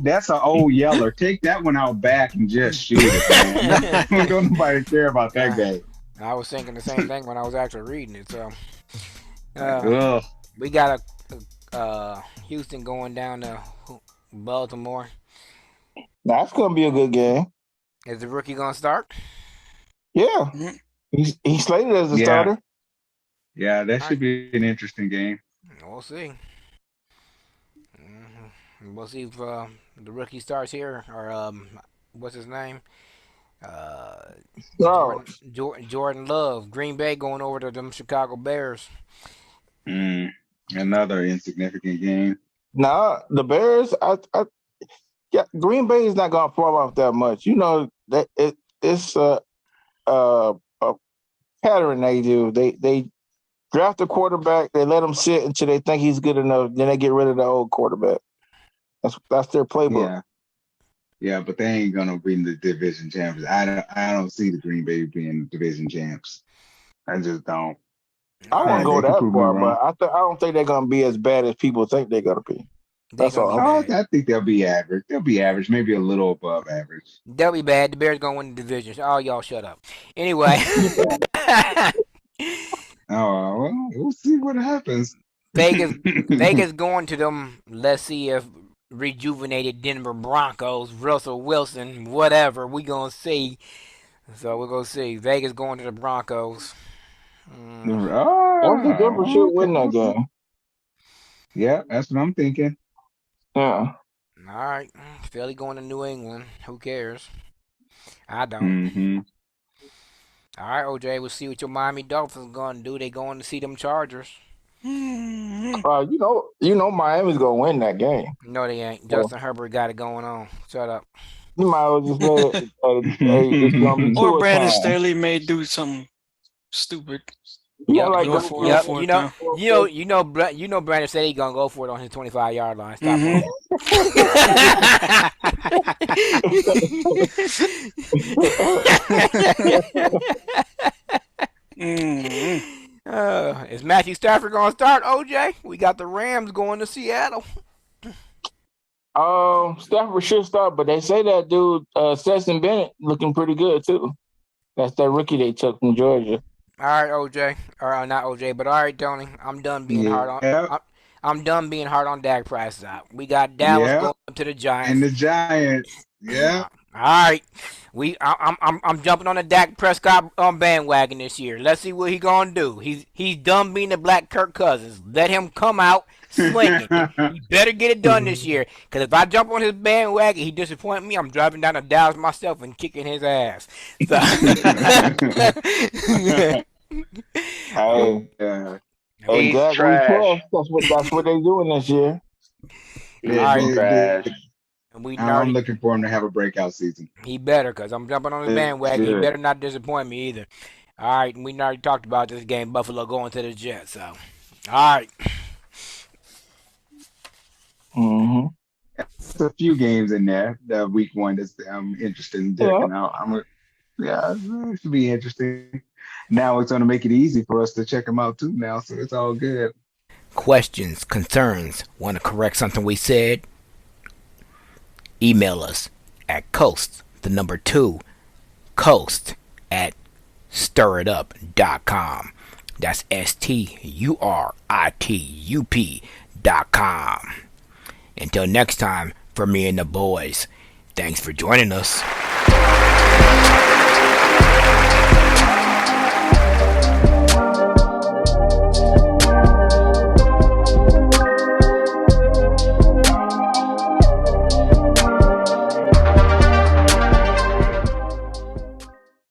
Speaker 5: That's an old yeller. Take that one out back and just shoot it, man. Don't nobody care about that game.
Speaker 1: I was thinking the same thing when I was actually reading it. So
Speaker 5: Ugh.
Speaker 1: we got Houston going down to Baltimore.
Speaker 6: That's gonna be a good game.
Speaker 1: Is the rookie gonna start?
Speaker 6: Yeah, he's slated as a starter.
Speaker 5: Yeah, that should be an interesting game.
Speaker 1: We'll see. We'll see if the rookie starts here or what's his name? Jordan Love. Green Bay going over to them Chicago Bears.
Speaker 5: Another insignificant game.
Speaker 6: Nah, the Bears. Yeah, Green Bay is not gonna fall off that much. You know that it's a pattern they do. They draft a quarterback, they let him sit until they think he's good enough, then they get rid of the old quarterback. That's their playbook.
Speaker 5: Yeah, but they ain't gonna be the division champions. I don't see the Green Bay being division champs. I just don't.
Speaker 6: I won't go
Speaker 5: They
Speaker 6: that
Speaker 5: can prove me
Speaker 6: far,
Speaker 5: wrong.
Speaker 6: but I don't think they're gonna be as bad as people think they're gonna be. That's all.
Speaker 5: I think they'll be average. They'll be average, maybe a little above average.
Speaker 1: They'll be bad. The Bears gonna win the division. Oh, y'all shut up. Anyway.
Speaker 5: Oh, well, we'll see what happens.
Speaker 1: Vegas going to them. Let's see if rejuvenated Denver Broncos, Russell Wilson, whatever. We gonna see. So we're gonna see. Vegas going to the Broncos.
Speaker 6: I think Denver should win that game.
Speaker 5: Yeah, that's what I'm thinking.
Speaker 6: Yeah.
Speaker 1: All right. Philly going to New England. Who cares? I don't.
Speaker 5: Mm-hmm.
Speaker 1: All right, OJ. We'll see what your Miami Dolphins gonna do. They going to see them Chargers.
Speaker 6: You know, Miami's gonna win that game.
Speaker 1: No, they ain't. Justin Herbert got it going on. Shut up.
Speaker 6: You might as well just let it. It's gonna be
Speaker 4: Or Brandon
Speaker 6: time.
Speaker 4: Staley may do something stupid.
Speaker 6: Yeah, like
Speaker 4: go for it.
Speaker 1: You know, Brandon said he gonna go for it on his 25-yard line. Stop Is Matthew Stafford gonna start, OJ? We got the Rams going to Seattle.
Speaker 6: Stafford should start, but they say that dude, Stetson Bennett, looking pretty good too. That's that rookie they took from Georgia.
Speaker 1: All right, OJ, or not OJ, but all right, Tony. I'm done being hard on. I'm done being hard on Dak Prescott. We got Dallas going to the Giants.
Speaker 5: And the Giants. Yeah.
Speaker 1: All right, I'm jumping on the Dak Prescott bandwagon this year. Let's see what he gonna do. He's done being the Black Kirk Cousins. Let him come out slinging. He better get it done this year. Because if I jump on his bandwagon, he disappoint me. I'm driving down to Dallas myself and kicking his ass. So.
Speaker 3: He's trash.
Speaker 6: That's what they doing this year.
Speaker 3: Trash.
Speaker 5: I'm looking for him to have a breakout season.
Speaker 1: He better, because I'm jumping on his bandwagon. He better not disappoint me either. All right, and we already talked about this game, Buffalo going to the Jets. So, all right.
Speaker 6: Mm-hmm.
Speaker 5: There's a few games in there that week one that's I'm interested in checking out. It should be interesting. Now it's going to make it easy for us to check them out too now, so it's all good.
Speaker 1: Questions, concerns, want to correct something we said? email us at coast, the number 2, coast at stiritup.com. That's STURITUP.com. Until next time, for me and the boys, thanks for joining us.